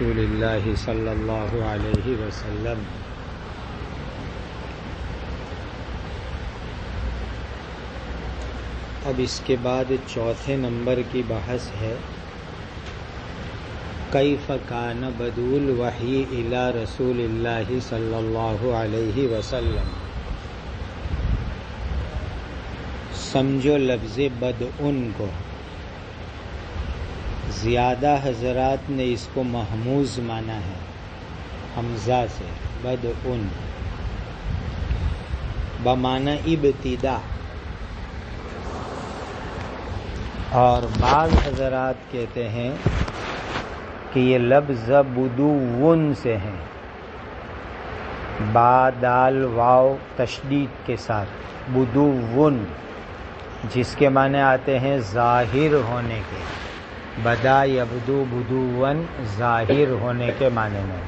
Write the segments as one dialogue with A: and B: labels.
A: رسول اللہ صلی اللہ علیہ وسلم۔ اب اس کے بعد چوتھے نمبر کی بحث ہے، کیف کان بدء الوحی الی رسول اللہ صلی اللہ علیہ وسلم۔ سمجھو لفظ بدء کو، زیادہ حضرات نے اس کو محموز مانا ہے حمزہ سے، بدء بمعنی ابتدا، اور بعض حضرات کہتے ہیں کہ یہ لفظ بدو سے ہیں، با دال واو تشدید کے ساتھ، بدو جس کے معنی آتے ہیں ظاہر ہونے کے، بدا یبدو بدون ظاہر ہونے کے معنی میں،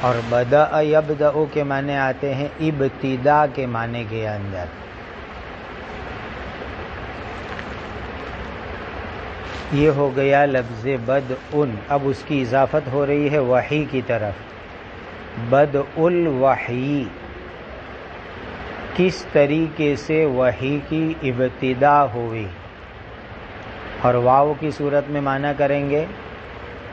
A: اور بدا یبدأ کے معنی آتے ہیں ابتدا کے معنی کے اندر۔ یہ ہو گیا لفظ بدء۔ اب اس کی اضافت ہو رہی ہے وحی کی طرف، بدء الوحی، کس طریقے سے وحی کی ابتدا ہوئی، اور واو کی صورت میں معنی کریں گے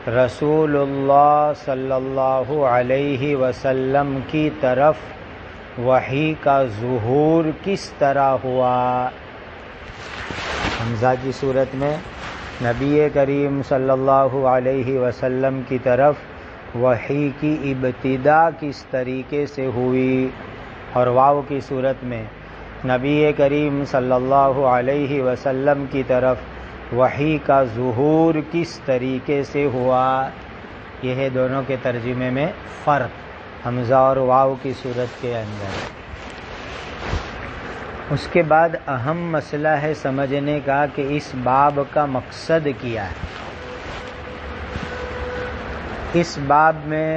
A: رسول اللہ صلی اللہ علیہ وسلم کی طرف وحی کا ظہور کس طرح ہوا۔ حمزہ کی صورت میں نبی کریم صلی اللہ علیہ وسلم کی طرف وحی کی ابتدا کس طریقے سے ہوئی، اور واو کی صورت میں نبی کریم صلی اللہ علیہ وسلم کی طرف وحی کا ظہور کس طریقے سے ہوا۔ یہ ہے دونوں کے ترجمے میں فرق حمزہ اور واو کی صورت کے اندر۔ اس کے بعد اہم مسئلہ ہے سمجھنے کا کہ اس باب کا مقصد کیا ہے۔ اس باب میں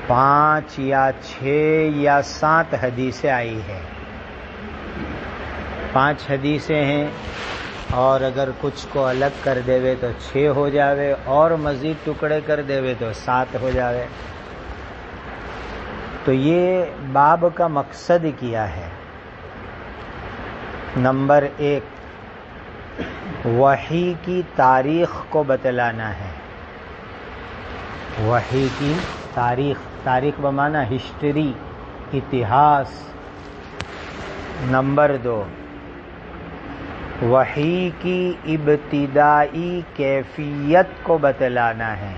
A: 5 یا 6 یا 7 حدیثیں آئی ہیں، 5 حدیثیں ہیں، اور اگر کچھ کو الگ کر دیوے تو 6 ہو جاوے، اور مزید ٹکڑے کر دیوے تو 7 ہو جاوے۔ تو یہ باب کا مقصد کیا ہے؟ نمبر 1، وحی کی تاریخ کو بتلانا ہے۔ وحی کی تاریخ بمعنی ہسٹری، اتہاس۔ نمبر 2، وحی کی ابتدائی کیفیت کو بتلانا ہے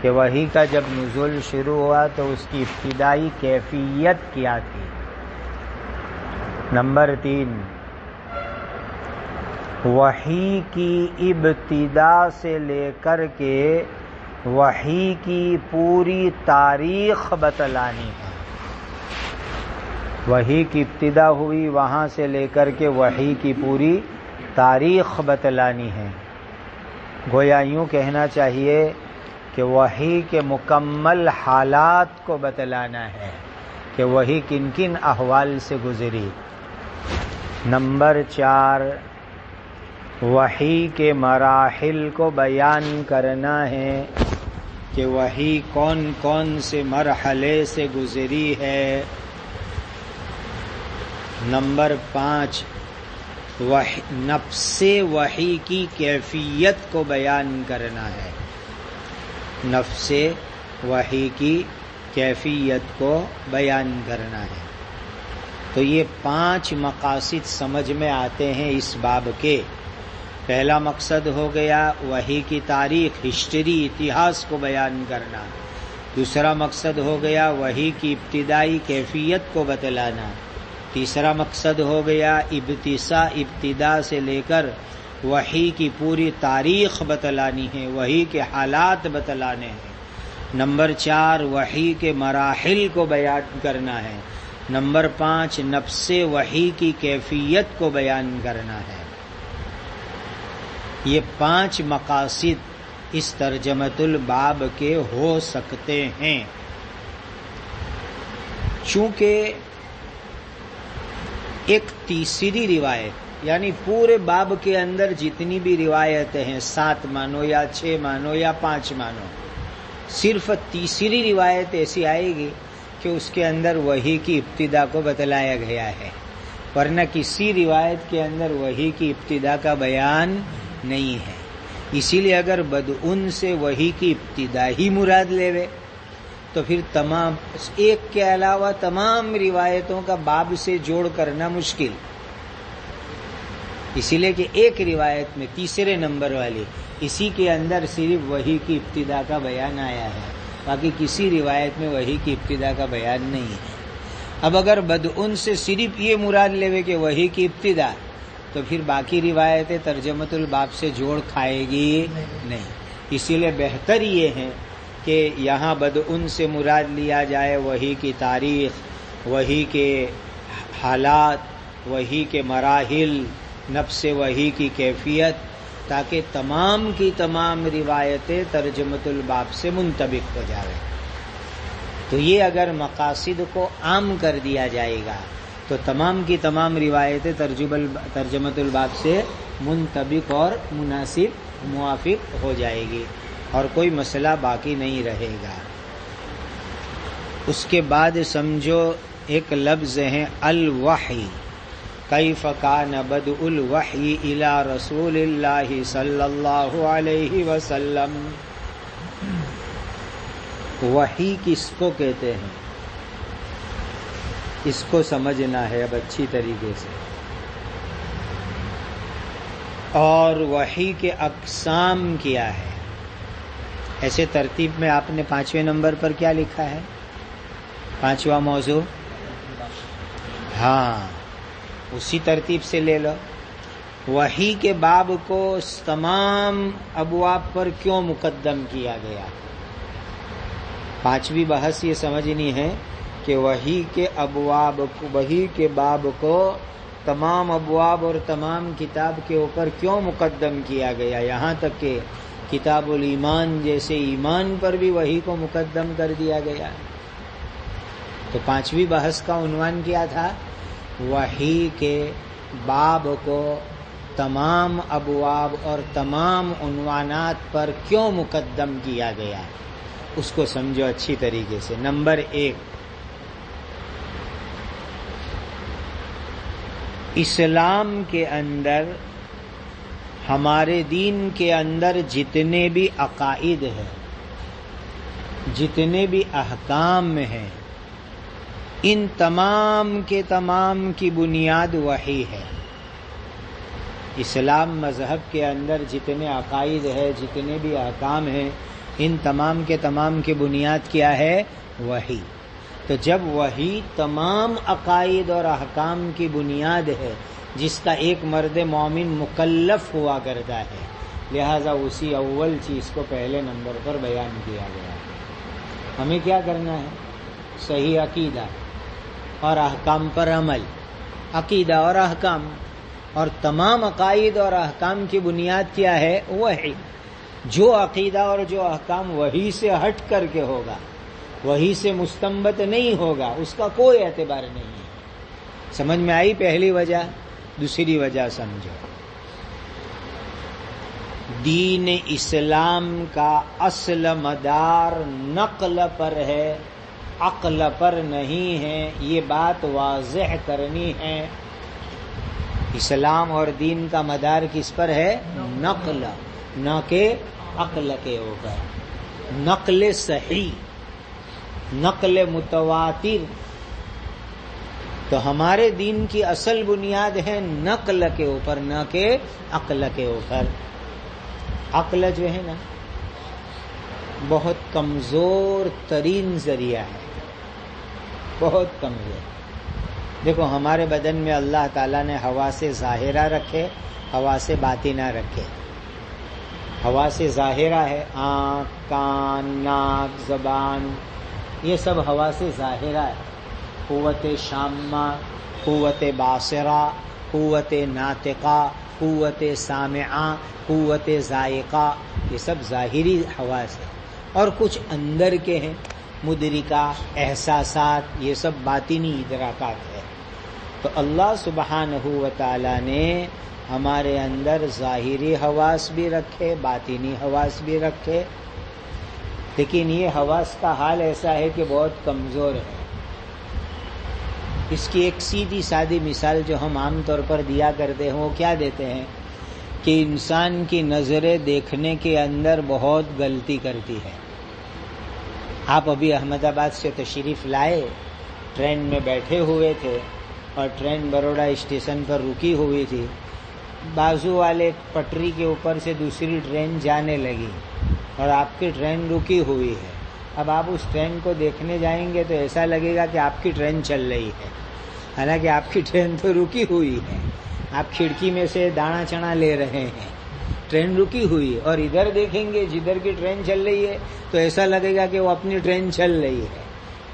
A: کہ وحی کا جب نزول شروع ہوا تو اس کی ابتدائی کیفیت کیا تھی۔ نمبر 3، وحی کی ابتدا سے لے کر کے وحی کی پوری تاریخ بتلانی ہے۔ وحی کی ابتدا ہوئی، وہاں سے لے کر کے وحی کی پوری تاریخ بتلانی ہے۔ گویا یوں کہنا چاہیے کہ وحی کے مکمل حالات کو بتلانا ہے کہ وحی کن کن احوال سے گزری۔ نمبر 4، وحی کے مراحل کو بیان کرنا ہے کہ وحی کون کون سے مرحلے سے گزری ہے۔ نمبر 5، نفس وحی کی کیفیت کو بیان کرنا ہے، نفس وحی کی کیفیت کو بیان کرنا ہے۔ تو یہ 5 مقاصد سمجھ میں آتے ہیں اس باب کے۔ پہلا مقصد ہو گیا وحی کی تاریخ، ہسٹری، اتہاس کو بیان کرنا۔ دوسرا مقصد ہو گیا وحی کی ابتدائی کیفیت کو بتلانا۔ تیسرا مقصد ہو گیا ابتدا سے لے کر وحی کی پوری تاریخ بتلانی ہے، وحی کے حالات بتلانے ہیں۔ نمبر 4، وحی کے مراحل کو بیان کرنا ہے۔ نمبر 5، نفس وحی کی کیفیت کو بیان کرنا ہے۔ یہ 5 مقاصد اس ترجمۃ الباب کے ہو سکتے ہیں۔ چونکہ ایک تیسری روایت یعنی پورے باب کے اندر جتنی بھی روایتیں ہیں 7 مانو یا 6 مانو یا 5 مانو، صرف تیسری روایت ایسی آئے گی کہ اس کے اندر وحی کی ابتدا کو بتلایا گیا ہے، ورنہ کسی روایت کے اندر وحی کی ابتدا کا بیان نہیں ہے۔ اسی لیے اگر بدعن سے وحی کی ابتدا ہی مراد لے تو پھر تمام ایک کے علاوہ تمام روایتوں کا باب سے جوڑ کرنا مشکل، اسی لیے کہ ایک روایت میں تیسرے نمبر والی اسی کے اندر صرف وحی کی ابتدا کا بیان آیا ہے، باقی کسی روایت میں وحی کی ابتدا کا بیان نہیں ہے۔ اب اگر بدعن سے صرف یہ مراد لے کہ وحی کی ابتدا، تو پھر باقی روایتیں ترجمۃ الباب سے جوڑ کھائے گی نہیں۔ اسی لیے بہتر یہ ہے کہ یہاں بدعن سے مراد لیا جائے وحی کی تاریخ، وحی کے حالات، وحی کے مراحل، نفس وحی کی کیفیت، تاکہ تمام کی تمام روایتیں ترجمۃ الباب سے منطبق ہو جائے۔ تو یہ اگر مقاصد کو عام کر دیا جائے گا تو تمام کی تمام روایتیں ترجمۃ الباب سے منطبق اور مناسب موافق ہو جائے گی اور کوئی مسئلہ باقی نہیں رہے گا۔ اس کے بعد سمجھو ایک لفظ ہے الوحی، کیف کان بدء الوحی الی رسول اللہ صلی اللہ علیہ وسلم۔ وحی کس کو کہتے ہیں اس کو سمجھنا ہے اب اچھی طریقے سے، اور وحی کے اقسام کیا ہے۔ ایسے ترتیب میں آپ نے 5ویں نمبر پر کیا لکھا ہے؟ 5واں موضوع، ہاں اسی ترتیب سے لے لو۔ وحی کے باب کو تمام ابواب پر کیوں مقدم کیا گیا؟ 5ویں بحث یہ سمجھنی ہے کہ وحی کے باب کو تمام ابواب اور تمام کتاب کے اوپر کیوں مقدم کیا گیا، یہاں تک کہ کتاب الایمان جیسے ایمان پر بھی وحی کو مقدم کر دیا گیا۔ تو 5ویں بحث کا عنوان کیا تھا؟ وحی کے باب کو تمام ابواب اور تمام عنوانات پر کیوں مقدم کیا گیا، اس کو سمجھو اچھی طریقے سے۔ نمبر 1، اسلام کے اندر، ہمارے دین کے اندر جتنے بھی عقائد ہیں، جتنے بھی احکام ہیں، ان تمام کے تمام کی بنیاد وحی ہے۔ اسلام مذہب کے اندر جتنے عقائد ہیں، جتنے بھی احکام ہیں، ان تمام کے تمام کی بنیاد کیا ہے؟ وحی۔ تو جب وحی تمام عقائد اور احکام کی بنیاد ہے، جس کا ایک مرد مومن مکلف ہوا کرتا ہے، لہذا اسی اول چیز کو پہلے نمبر پر بیان کیا گیا ہے۔ ہمیں کیا کرنا ہے؟ صحیح عقیدہ اور احکام پر عمل۔ عقیدہ اور احکام، اور تمام عقائد اور احکام کی بنیاد کیا ہے؟ وحی۔ جو عقیدہ اور جو احکام وحی سے ہٹ کر کے ہوگا، وحی سے مستنبط نہیں ہوگا، اس کا کوئی اعتبار نہیں ہے۔ سمجھ میں آئی پہلی وجہ؟ دوسری وجہ سمجھو، دین اسلام کا اصل مدار نقل پر ہے، عقل پر نہیں ہے، یہ بات واضح کرنی ہے۔ اسلام اور دین کا مدار کس پر ہے؟ نقل، نہ کہ عقل کے اوپر۔ نقل صحیح، نقل متواتر۔ تو ہمارے دین کی اصل بنیاد ہے نقل کے اوپر، نہ کہ عقل کے اوپر۔ عقل جو ہے نا بہت کمزور ترین ذریعہ ہے، بہت کمزور۔ دیکھو ہمارے بدن میں اللہ تعالیٰ نے حواس ظاہرہ رکھے، حواس باطنہ رکھے۔ حواس ظاہرہ ہے آنکھ، کان، ناک، زبان، یہ سب حواس ظاہرہ ہے۔ قوت شامہ، قوت باصرہ، قوت ناطقہ، قوت سامعہ، قوت ذائقہ، یہ سب ظاہری حواس ہیں۔ اور کچھ اندر کے ہیں، مدرکہ، احساسات، یہ سب باطنی ادراکات ہے۔ تو اللہ سبحانہ و تعالیٰ نے ہمارے اندر ظاہری حواس بھی رکھے، باطنی حواس بھی رکھے، لیکن یہ حواس کا حال ایسا ہے کہ بہت کمزور ہے۔ اس کی ایک سیدھی سادی مثال جو ہم عام طور پر دیا کرتے ہیں وہ کیا دیتے ہیں کہ انسان کی نظریں دیکھنے کے اندر بہت غلطی کرتی ہے۔ آپ ابھی احمد آباد سے تشریف لائے، ٹرین میں بیٹھے ہوئے تھے اور ٹرین بروڈا اسٹیشن پر رکی ہوئی تھی، بازو والے پٹری کے اوپر سے دوسری ٹرین جانے لگی اور آپ کی ٹرین رکی ہوئی ہے۔ اب آپ اس ٹرین کو دیکھنے جائیں گے تو ایسا لگے گا کہ آپ کی ٹرین چل رہی ہے، حالانکہ آپ کی ٹرین تو رکی ہوئی ہے۔ آپ کھڑکی میں سے دانا چنا لے رہے ہیں، ٹرین رکی ہوئی ہے، اور ادھر دیکھیں گے جدھر کی ٹرین چل رہی ہے تو ایسا لگے گا کہ وہ اپنی ٹرین چل رہی ہے۔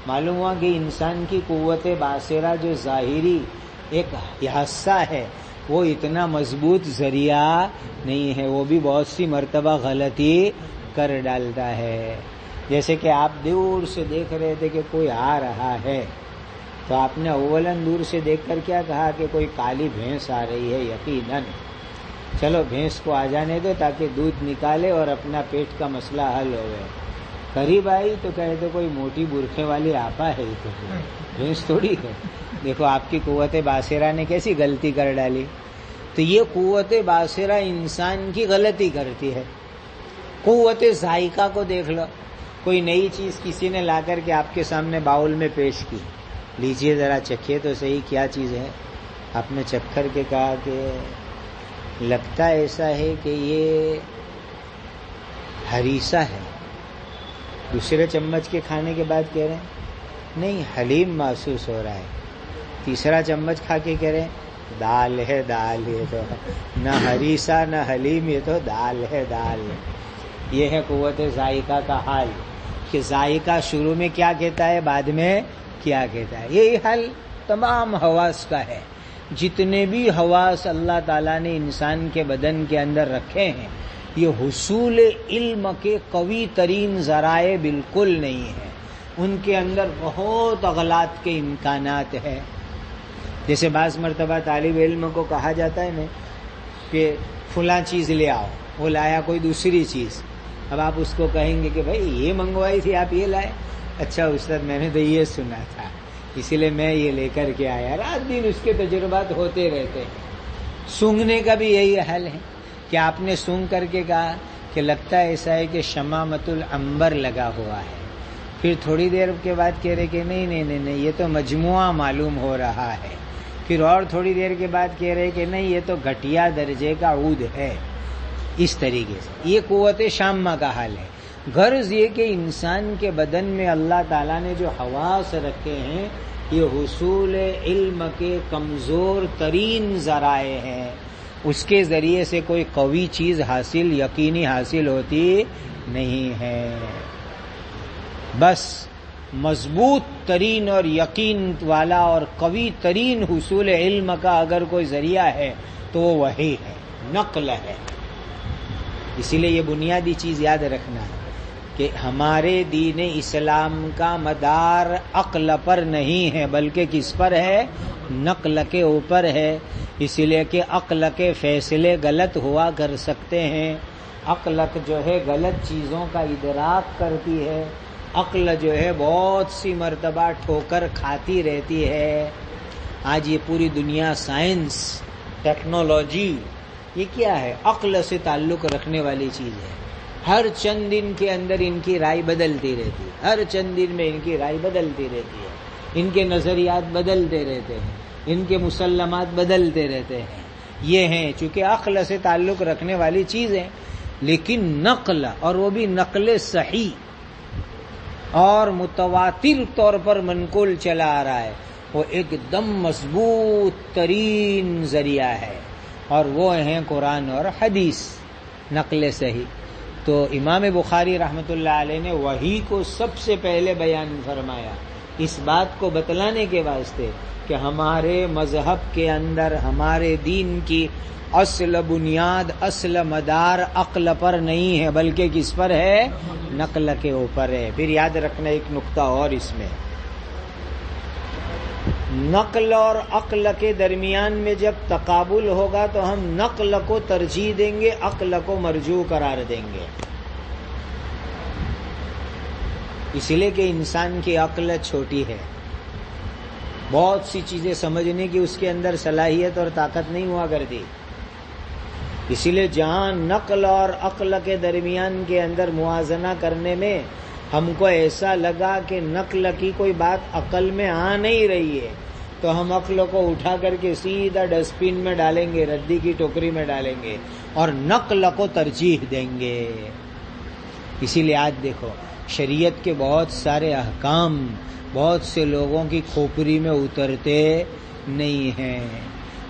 A: معلوم ہوا کہ انسان کی قوت باصرہ جو ظاہری ایک حصہ ہے وہ اتنا مضبوط ذریعہ نہیں ہے، وہ بھی بہت سی مرتبہ غلطی کر ڈالتا ہے۔ جیسے کہ آپ دور سے دیکھ رہے تھے کہ کوئی آ رہا ہے تو آپ نے اولاً دور سے دیکھ کر کیا کہا کہ کوئی کالی بھینس آ رہی ہے، یقیناً چلو بھینس کو آ جانے دو تاکہ دودھ نکالے اور اپنا پیٹ کا مسئلہ حل ہو گئے۔ قریب آئی تو کہتے کوئی موٹی برقعے والی آپا ہے، تو بھینس تھوڑی ہے۔ دیکھو آپ کی قوت باصرہ نے کیسی غلطی کر ڈالی۔ تو یہ قوت باصرہ انسان کی غلطی کرتی ہے۔ قوت ذائقہ کو دیکھ لو، کوئی نئی چیز کسی نے لا کر کے آپ کے سامنے باؤل میں پیش کی، لیجئے ذرا چکھیے تو صحیح کیا چیز ہے۔ آپ نے چکھ کر کے کہا کہ لگتا ایسا ہے کہ یہ ہریسہ ہے۔ دوسرے چمچ کے کھانے کے بعد کہہ رہے ہیں نہیں حلیم محسوس ہو رہا ہے۔ تیسرا چمچ کھا کے کہہ رہے ہیں دال ہے، دال، یہ تو نہ ہریسہ نہ حلیم، یہ تو دال ہے، دال۔ یہ ہے قوت ذائقہ کا حال کہ ذائقہ شروع میں کیا کہتا ہے، بعد میں کیا کہتا ہے۔ یہی حال تمام حواس کا ہے۔ جتنے بھی حواس اللہ تعالیٰ نے انسان کے بدن کے اندر رکھے ہیں یہ حصول علم کے قوی ترین ذرائع بالکل نہیں ہیں، ان کے اندر بہت اغلاط کے امکانات ہیں۔ جیسے بعض مرتبہ طالب علم کو کہا جاتا ہے نا کہ فلاں چیز لے آؤ، وہ لایا کوئی دوسری چیز، اب آپ اس کو کہیں گے کہ بھائی یہ منگوائی تھی آپ یہ لائے، اچھا استاد میں نے تو یہ سنا تھا اسی لیے میں یہ لے کر کے آیا۔ رات دن اس کے تجربات ہوتے رہتے ہیں۔ سونگھنے کا بھی یہی حل ہے کہ آپ نے سونگھ کر کے کہا کہ لگتا ایسا ہے کہ شمامت العنبر لگا ہوا ہے، پھر تھوڑی دیر کے بعد کہہ رہے کہ نہیں نہیں نہیں نہیں یہ تو مجموعہ معلوم ہو رہا ہے، پھر اور تھوڑی دیر کے بعد کہہ رہے کہ نہیں یہ تو گھٹیا درجے کا عود ہے۔ اس طریقے سے یہ قوت شامہ کا حال ہے۔ غرض یہ کہ انسان کے بدن میں اللہ تعالیٰ نے جو حواس رکھے ہیں یہ حصول علم کے کمزور ترین ذرائع ہیں، اس کے ذریعے سے کوئی قوی چیز حاصل یقینی حاصل ہوتی نہیں ہے۔ بس مضبوط ترین اور یقین والا اور قوی ترین حصول علم کا اگر کوئی ذریعہ ہے تو وہ وحی ہے، نقل ہے۔ اسی لیے یہ بنیادی چیز یاد رکھنا ہے کہ ہمارے دین اسلام کا مدار عقل پر نہیں ہے بلکہ کس پر ہے، نقل کے اوپر ہے۔ اسی لیے کہ عقل کے فیصلے غلط ہوا کر سکتے ہیں، عقل جو ہے غلط چیزوں کا ادراک کرتی ہے، عقل جو ہے بہت سی مرتبہ ٹھوکر کھاتی رہتی ہے۔ آج یہ پوری دنیا سائنس ٹیکنالوجی یہ کیا ہے، عقل سے تعلق رکھنے والی چیز ہے۔ ہر چند دن کے اندر ان کی رائے بدلتی رہتی ہے، ہر چند دن میں ان کی رائے بدلتی رہتی ہے، ان کے نظریات بدلتے رہتے ہیں، ان کے مسلمات بدلتے رہتے ہیں۔ یہ ہیں چونکہ عقل سے تعلق رکھنے والی چیز ہے، لیکن نقل اور وہ بھی نقل صحیح اور متواتر طور پر منقول چلا آ رہا ہے، وہ ایک دم مضبوط ترین ذریعہ ہے، اور وہ ہیں قرآن اور حدیث، نقل صحیح۔ تو امام بخاری رحمۃ اللہ علیہ نے وحی کو سب سے پہلے بیان فرمایا اس بات کو بتلانے کے واسطے کہ ہمارے مذہب کے اندر ہمارے دین کی اصل بنیاد، اصل مدار عقل پر نہیں ہے بلکہ کس پر ہے، نقل کے اوپر ہے۔ پھر یاد رکھنا ایک نقطہ اور اس میں نقل اور عقل کے درمیان میں جب تقابل ہوگا تو ہم نقل کو ترجیح دیں گے، عقل کو مرجوع قرار دیں گے، اس لیے کہ انسان کی عقل چھوٹی ہے، بہت سی چیزیں سمجھنے کی اس کے اندر صلاحیت اور طاقت نہیں ہوا کرتی. اسی لیے جہاں نقل اور عقل کے درمیان کے اندر موازنہ کرنے میں ہم کو ایسا لگا کہ نقل کی کوئی بات عقل میں آ نہیں رہی ہے تو ہم عقل کو اٹھا کر کے سیدھا ڈسٹ بن میں ڈالیں گے، ردی کی ٹوکری میں ڈالیں گے اور نقل کو ترجیح دیں گے. اسی لیے آج دیکھو شریعت کے بہت سارے احکام بہت سے لوگوں کی کھوپڑی میں اترتے نہیں ہیں.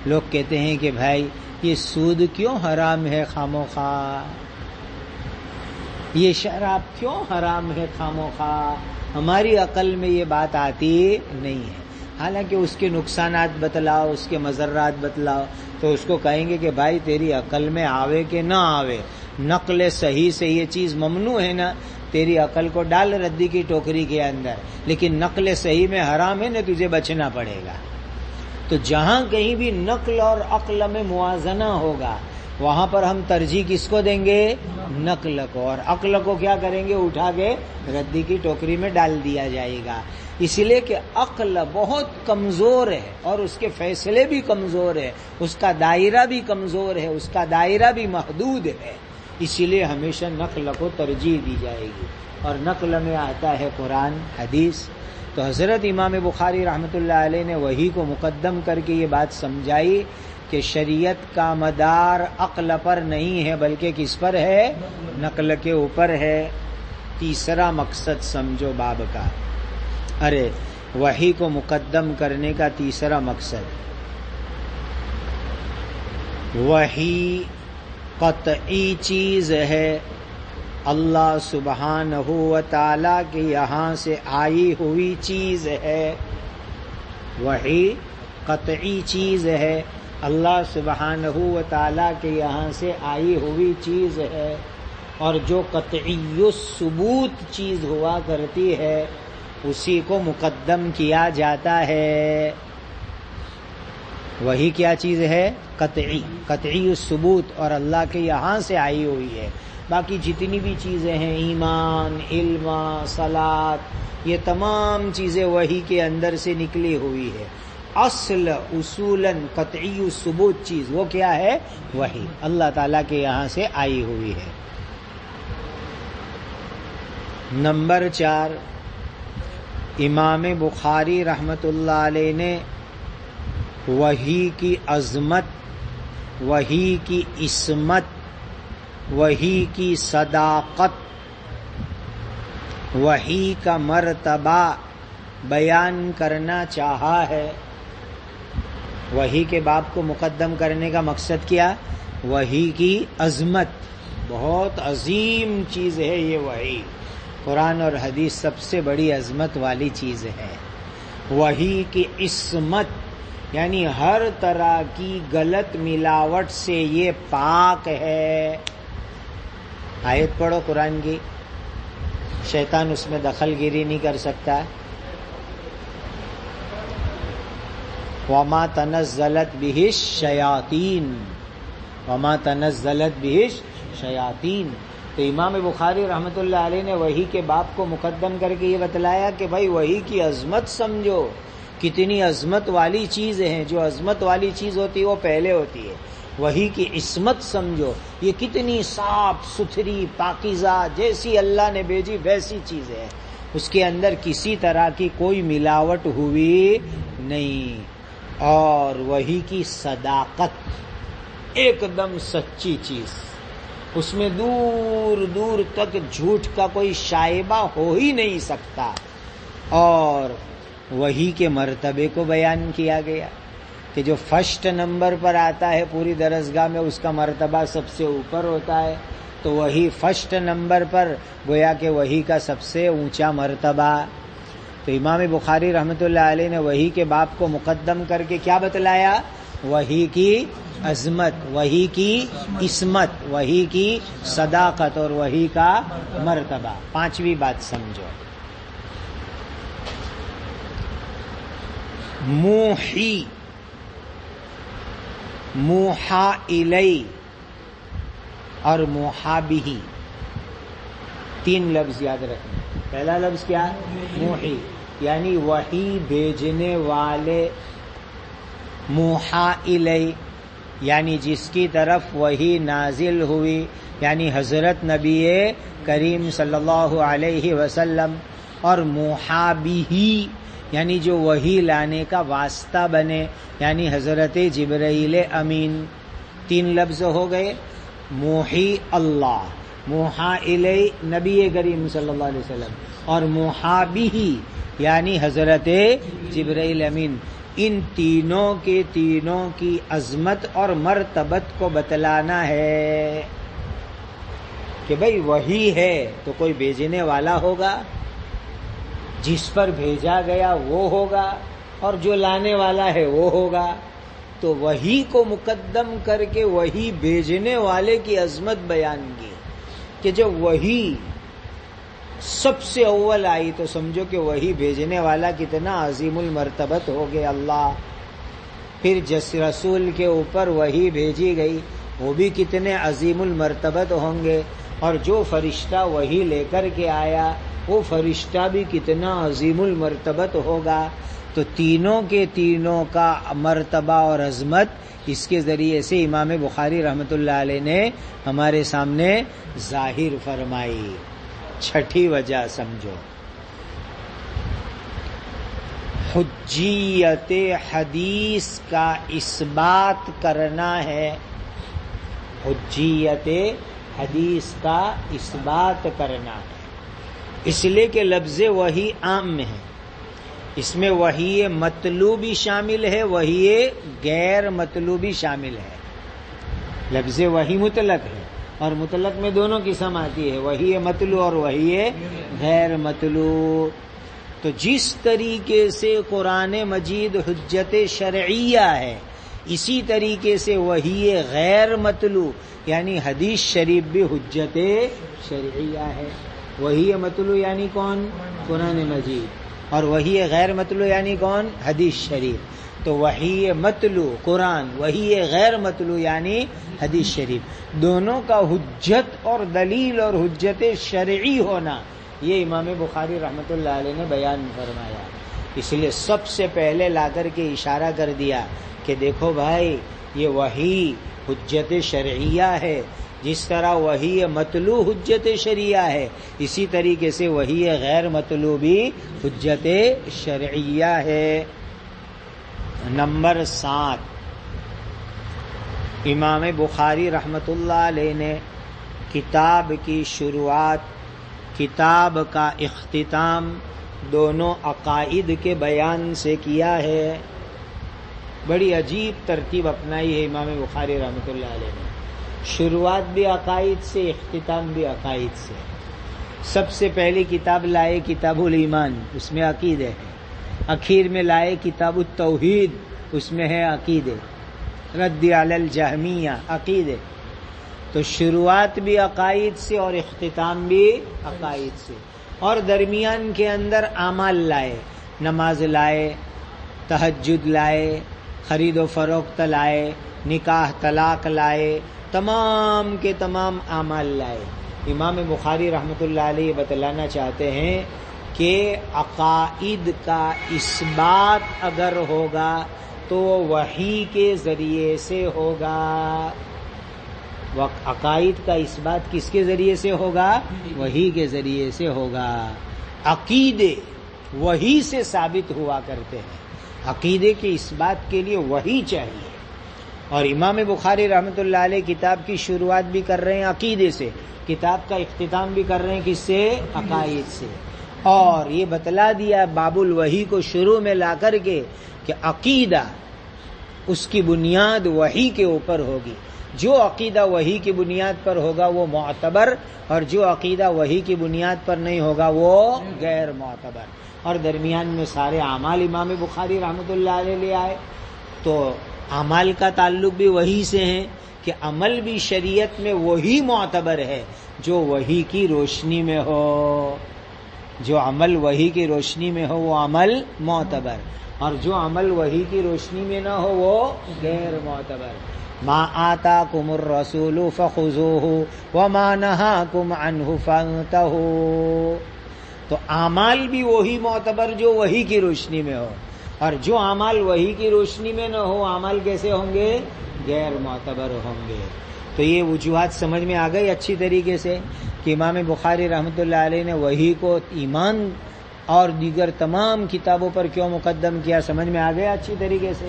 A: لوگ کہتے ہیں کہ بھائی یہ سود کیوں حرام ہے خاموخواہ، یہ شراب کیوں حرام ہے خاموخواہ، ہماری عقل میں یہ بات آتی نہیں ہے. حالانکہ اس کے نقصانات بتلاؤ، اس کے مضرات بتلاؤ تو اس کو کہیں گے کہ بھائی تیری عقل میں آوے کہ نہ آوے، نقل صحیح سے یہ چیز ممنوع ہے نا، تیری عقل کو ڈال ردی کی ٹوکری کے اندر، لیکن نقل صحیح میں حرام ہے نا، تجھے بچنا پڑے گا. تو جہاں کہیں بھی نقل اور عقل میں موازنہ ہوگا وہاں پر ہم ترجیح کس کو دیں گے؟ نقل کو، اور عقل کو کیا کریں گے؟ اٹھا کے ردی کی ٹوکری میں ڈال دیا جائے گا. اس لیے کہ عقل بہت کمزور ہے اور اس کے فیصلے بھی کمزور ہے، اس کا دائرہ بھی کمزور ہے، اس کا دائرہ بھی محدود ہے. اسی لیے ہمیشہ نقل کو ترجیح دی جائے گی، اور نقل میں آتا ہے قرآن حدیث. تو حضرت امام بخاری رحمۃ اللہ علیہ نے وحی کو مقدم کر کے یہ بات سمجھائی کہ شریعت کا مدار عقل پر نہیں ہے بلکہ کس پر ہے؟ نقل کے اوپر ہے. تیسرا مقصد سمجھو باب کا، ارے وحی کو مقدم کرنے کا تیسرا مقصد، وحی قطعی چیز ہے، اللہ سبحانہ و تعالیٰ کے یہاں سے آئی ہوئی چیز ہے. وحی قطعی چیز ہے، اللہ سبحانہ و تعالیٰ کے یہاں سے آئی ہوئی چیز ہے، اور جو قطعی الثبوت چیز ہوا کرتی ہے اسی کو مقدم کیا جاتا ہے. وہی کیا چیز ہے؟ قطعی الثبوت، اور اللہ کے یہاں سے آئی ہوئی ہے. باقی جتنی بھی چیزیں ہیں، ایمان، علم، صلاۃ، یہ تمام چیزیں وحی کے اندر سے نکلی ہوئی ہے. اصل اصولاً قطعی الثبوت چیز وہ کیا ہے؟ وحی، اللہ تعالیٰ کے یہاں سے آئی ہوئی ہے. نمبر 4، امام بخاری رحمۃ اللہ علیہ نے وحی کی عظمت، وحی کی عصمت، وحی کی صداقت، وحی کا مرتبہ بیان کرنا چاہا ہے. وحی کے باب کو مقدم کرنے کا مقصد کیا؟ وحی کی عظمت، بہت عظیم چیز ہے یہ وحی. قرآن اور حدیث سب سے بڑی عظمت والی چیز ہے. وحی کی عصمت یعنی ہر طرح کی غلط ملاوٹ سے یہ پاک ہے. آیت پڑھو قرآن کی، شیطان اس میں دخل گیری نہیں کر سکتا. وما تنزلت به الشیاطین، وما تنزلت به الشیاطین. تو امام بخاری رحمۃ اللہ علیہ نے وحی کے باب کو مقدم کر کے یہ بتلایا کہ بھائی وحی کی عظمت سمجھو، کتنی عظمت والی چیز ہیں. جو عظمت والی چیز ہوتی ہے وہ پہلے ہوتی ہے. وحی کی عصمت سمجھو، یہ کتنی صاف ستھری پاکیزہ، جیسی اللہ نے بھیجی ویسی چیز ہے، اس کے اندر کسی طرح کی کوئی ملاوٹ ہوئی نہیں. اور وحی کی صداقت، ایک دم سچی چیز، اس میں دور دور تک جھوٹ کا کوئی شائبہ ہو ہی نہیں سکتا. اور وحی کے مرتبے کو بیان کیا گیا کہ جو فرسٹ نمبر پر آتا ہے پوری درسگاہ میں اس کا مرتبہ سب سے اوپر ہوتا ہے. تو وہی فرسٹ نمبر پر گویا کہ وحی کا سب سے اونچا مرتبہ. تو امام بخاری رحمۃ اللہ علیہ نے وحی کے باب کو مقدم کر کے کیا بتلایا؟ وحی کی عظمت، وحی کی عصمت، وحی کی صداقت اور وحی کا مرتبہ. پانچویں بات سمجھو، موحی، موحا الی اور موحا بہ، تین لفظ یاد رکھیں. پہلا لفظ کیا؟ موحی، یعنی وحی بھیجنے والے. موحا الی یعنی جس کی طرف وحی نازل ہوئی، یعنی حضرت نبی کریم صلی اللہ علیہ وسلم. اور موحا بہ یعنی جو وحی لانے کا واسطہ بنے، یعنی حضرت جبرائیل امین. تین لفظ ہو گئے. موحی اللہ، موحا الی نبی کریم صلی اللہ علیہ وسلم، اور موحا بہ یعنی حضرت جبرائیل امین. ان تینوں کے تینوں کی عظمت اور مرتبت کو بتلانا ہے کہ بھئی وحی ہے تو کوئی بھیجنے والا ہوگا، جس پر بھیجا گیا وہ ہوگا، اور جو لانے والا ہے وہ ہوگا. تو وحی کو مقدم کر کے وحی بھیجنے والے کی عظمت بیان کی کہ جب وحی سب سے اول آئی تو سمجھو کہ وحی بھیجنے والا کتنا عظیم المرتبت ہو گیا اللہ. پھر جس رسول کے اوپر وحی بھیجی گئی وہ بھی کتنے عظیم المرتبت ہوں گے، اور جو فرشتہ وحی لے کر کے آیا وہ فرشتہ بھی کتنا عظیم المرتبت ہوگا. تو تینوں کے تینوں کا مرتبہ اور عظمت اس کے ذریعے سے امام بخاری رحمۃ اللہ علیہ نے ہمارے سامنے ظاہر فرمائی. چھٹی وجہ سمجھو، حجیت حدیث کا اثبات کرنا ہے. حجیت حدیث کا اثبات کرنا ہے، اس لیے کہ لفظ وحی عام میں ہے. اس میں وحی مطلوبی شامل ہے، وحی غیر مطلوبی شامل ہے. لفظ وحی مطلق ہے، اور مطلق میں دونوں قسم آتی ہے، وحی مطلوع اور وحی غیر مطلوع. تو جس طریقے سے قرآن مجید حجت شرعیہ ہے، اسی طریقے سے وحی غیر مطلوع یعنی حدیث شریف بھی حجت شرعیہ ہے. وحی مطلوع یعنی کون؟ قرآن مجید. اور وحی غیر مطلوع یعنی کون؟ حدیث شریف. تو وحی مطلوع قرآن، وحی غیر مطلوع یعنی حدیث شریف، دونوں کا حجت اور دلیل اور حجت شرعی ہونا یہ امام بخاری رحمۃ اللہ علیہ نے بیان فرمایا. اس لیے سب سے پہلے لا کر کے اشارہ کر دیا کہ دیکھو بھائی یہ وحی حجت شرعیہ ہے. جس طرح وحی مطلوع حجت شرعیہ ہے، اسی طریقے سے وحی غیر مطلوع بھی حجت شرعیہ ہے. نمبر 7، امام بخاری رحمۃ اللہ علیہ نے کتاب کی شروعات، کتاب کا اختتام دونوں عقائد کے بیان سے کیا ہے. بڑی عجیب ترتیب اپنائی ہے امام بخاری رحمۃ اللہ علیہ نے. شروعات بھی عقائد سے، اختتام بھی عقائد سے. سب سے پہلی کتاب لائے کتاب الایمان، اس میں عقیدے ہے. اخیر میں لائے کتاب التوحید، اس میں ہے عقیدے. رد علی الجہمیہ، عقیدے. تو شروعات بھی عقائد سے اور اختتام بھی عقائد سے. اور درمیان کے اندر اعمال لائے، نماز لائے، تہجد لائے، خرید و فروخت لائے، نکاح طلاق لائے، تمام کے تمام اعمال لائے. امام بخاری رحمۃ اللہ علیہ بتلانا چاہتے ہیں کہ عقائد کا اثبات اگر ہوگا تو وحی کے ذریعے سے ہوگا. عقائد کا اثبات کس کے ذریعے سے ہوگا؟ وحی کے ذریعے سے ہوگا. عقیدے وحی سے ثابت ہوا کرتے ہیں. عقیدے کے اثبات کے لیے وحی چاہیے. اور امام بخاری رحمۃ اللہ علیہ کتاب کی شروعات بھی کر رہے ہیں عقیدے سے، کتاب کا اختتام بھی کر رہے ہیں کس سے؟ عقائد سے. اور یہ بتلا دیا باب الوحی کو شروع میں لا کر کے کہ عقیدہ اس کی بنیاد وحی کے اوپر ہوگی. جو عقیدہ وحی کی بنیاد پر ہوگا وہ معتبر، اور جو عقیدہ وحی کی بنیاد پر نہیں ہوگا وہ غیر معتبر. اور درمیان میں سارے اعمال امام بخاری رحمۃ اللہ علیہ لے آئے. تو اعمال کا تعلق بھی وحی سے ہے کہ عمل بھی شریعت میں وہی معتبر ہے جو وحی کی روشنی میں ہو. جو عمل وحی کی روشنی میں ہو وہ عمل معتبر. اور جو عمل وحی کی روشنی میں نہ ہو وہ غیر معتبر. ما آتاکم الرسول فخذوہ وما نہاکم عنہ فانتہوا. تو اعمال بھی وہی معتبر جو وحی کی روشنی میں ہو، اور جو اعمال وحی کی روشنی میں نہ ہو اعمال کیسے ہوں گے؟ غیر معتبر ہوں گے. تو یہ وجوہات سمجھ میں آ گئی اچھی طریقے سے کہ امام بخاری رحمۃ اللہ علیہ نے وحی کو ایمان اور دیگر تمام کتابوں پر کیوں مقدم کیا، سمجھ میں آ گیا اچھی طریقے سے.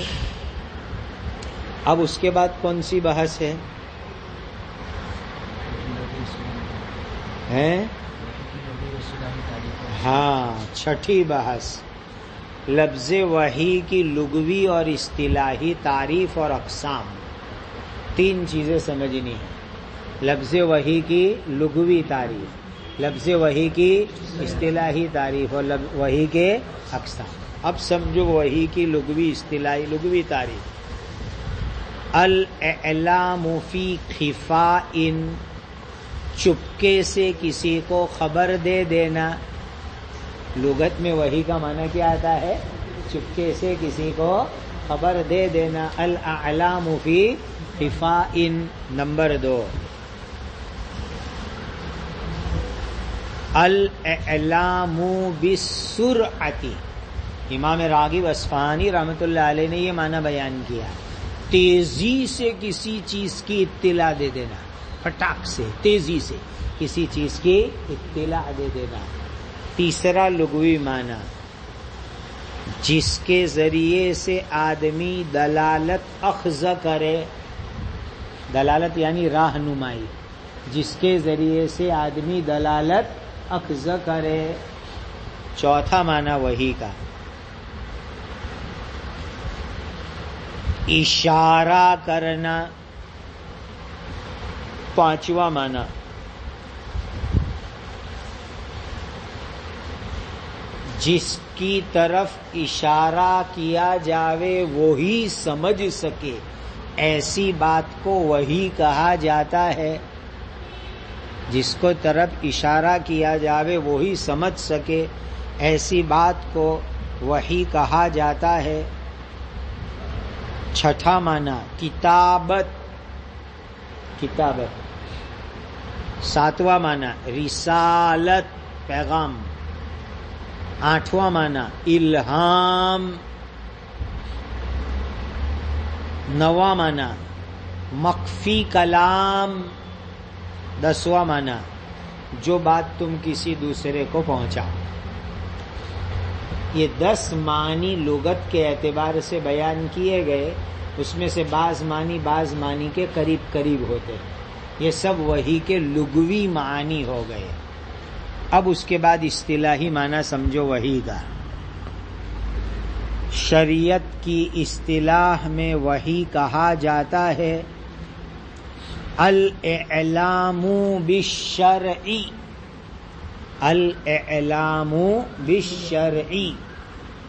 A: اب اس کے بعد کون سی بحث ہے؟ ہاں، چھٹی بحث، لفظ وحی کی لغوی اور اصطلاحی تعریف اور اقسام. تین چیزیں سمجھنی ہیں: لفظ وحی کی لغوی تعریف، لفظ وحی کی اصطلاحی تعریف، اور وحی کے اقسام. اب سمجھو وحی کی لغوی اصطلاحی لغوی تعریف. الاعلام فی خفاء، چپکے سے کسی کو خبر دے دینا. لغت میں وحی کا معنی کیا آتا ہے؟ چپکے سے کسی کو خبر دے دینا. الاعلام فی خفاء. نمبر 2، الاعلام بالسرعۃ. امام راغب اصفہانی رحمۃ اللہ علیہ نے یہ معنی بیان کیا، تیزی سے کسی چیز کی اطلاع دے دینا، پھٹاک سے تیزی سے کسی چیز کی اطلاع دے دینا. تیسرا لغوی معنی، جس کے ذریعے سے آدمی دلالت اخذ کرے. دلالت یعنی راہنمائی، جس کے ذریعے سے آدمی دلالت اخذ کرے. چوتھا معنی وحی کا، اشارہ کرنا. پانچواں معنی جس کی طرف اشارہ کیا جاوے وہی سمجھ سکے، ایسی بات کو وحی کہا جاتا ہے. جس کو طرف اشارہ کیا جاوے وہی سمجھ سکے، ایسی بات کو وحی کہا جاتا ہے. چھٹا معنی کتابت، کتابت. ساتواں معنی رسالت، پیغام. آٹھواں معنی الہام. نواں معنی مخفی کلام. دسواں معنی جو بات تم کسی دوسرے کو پہنچاؤ. یہ 10 معنی لغت کے اعتبار سے بیان کیے گئے. اس میں سے بعض معنی کے قریب قریب ہوتے ہیں. یہ سب وحی کے لغوی معنی ہو گئے. اب اس کے بعد اصطلاحی معنی سمجھو وحی کا. شریعت کی اصطلاح میں وحی کہا جاتا ہے الاعلام بالشرع. الاعلام بالشرع،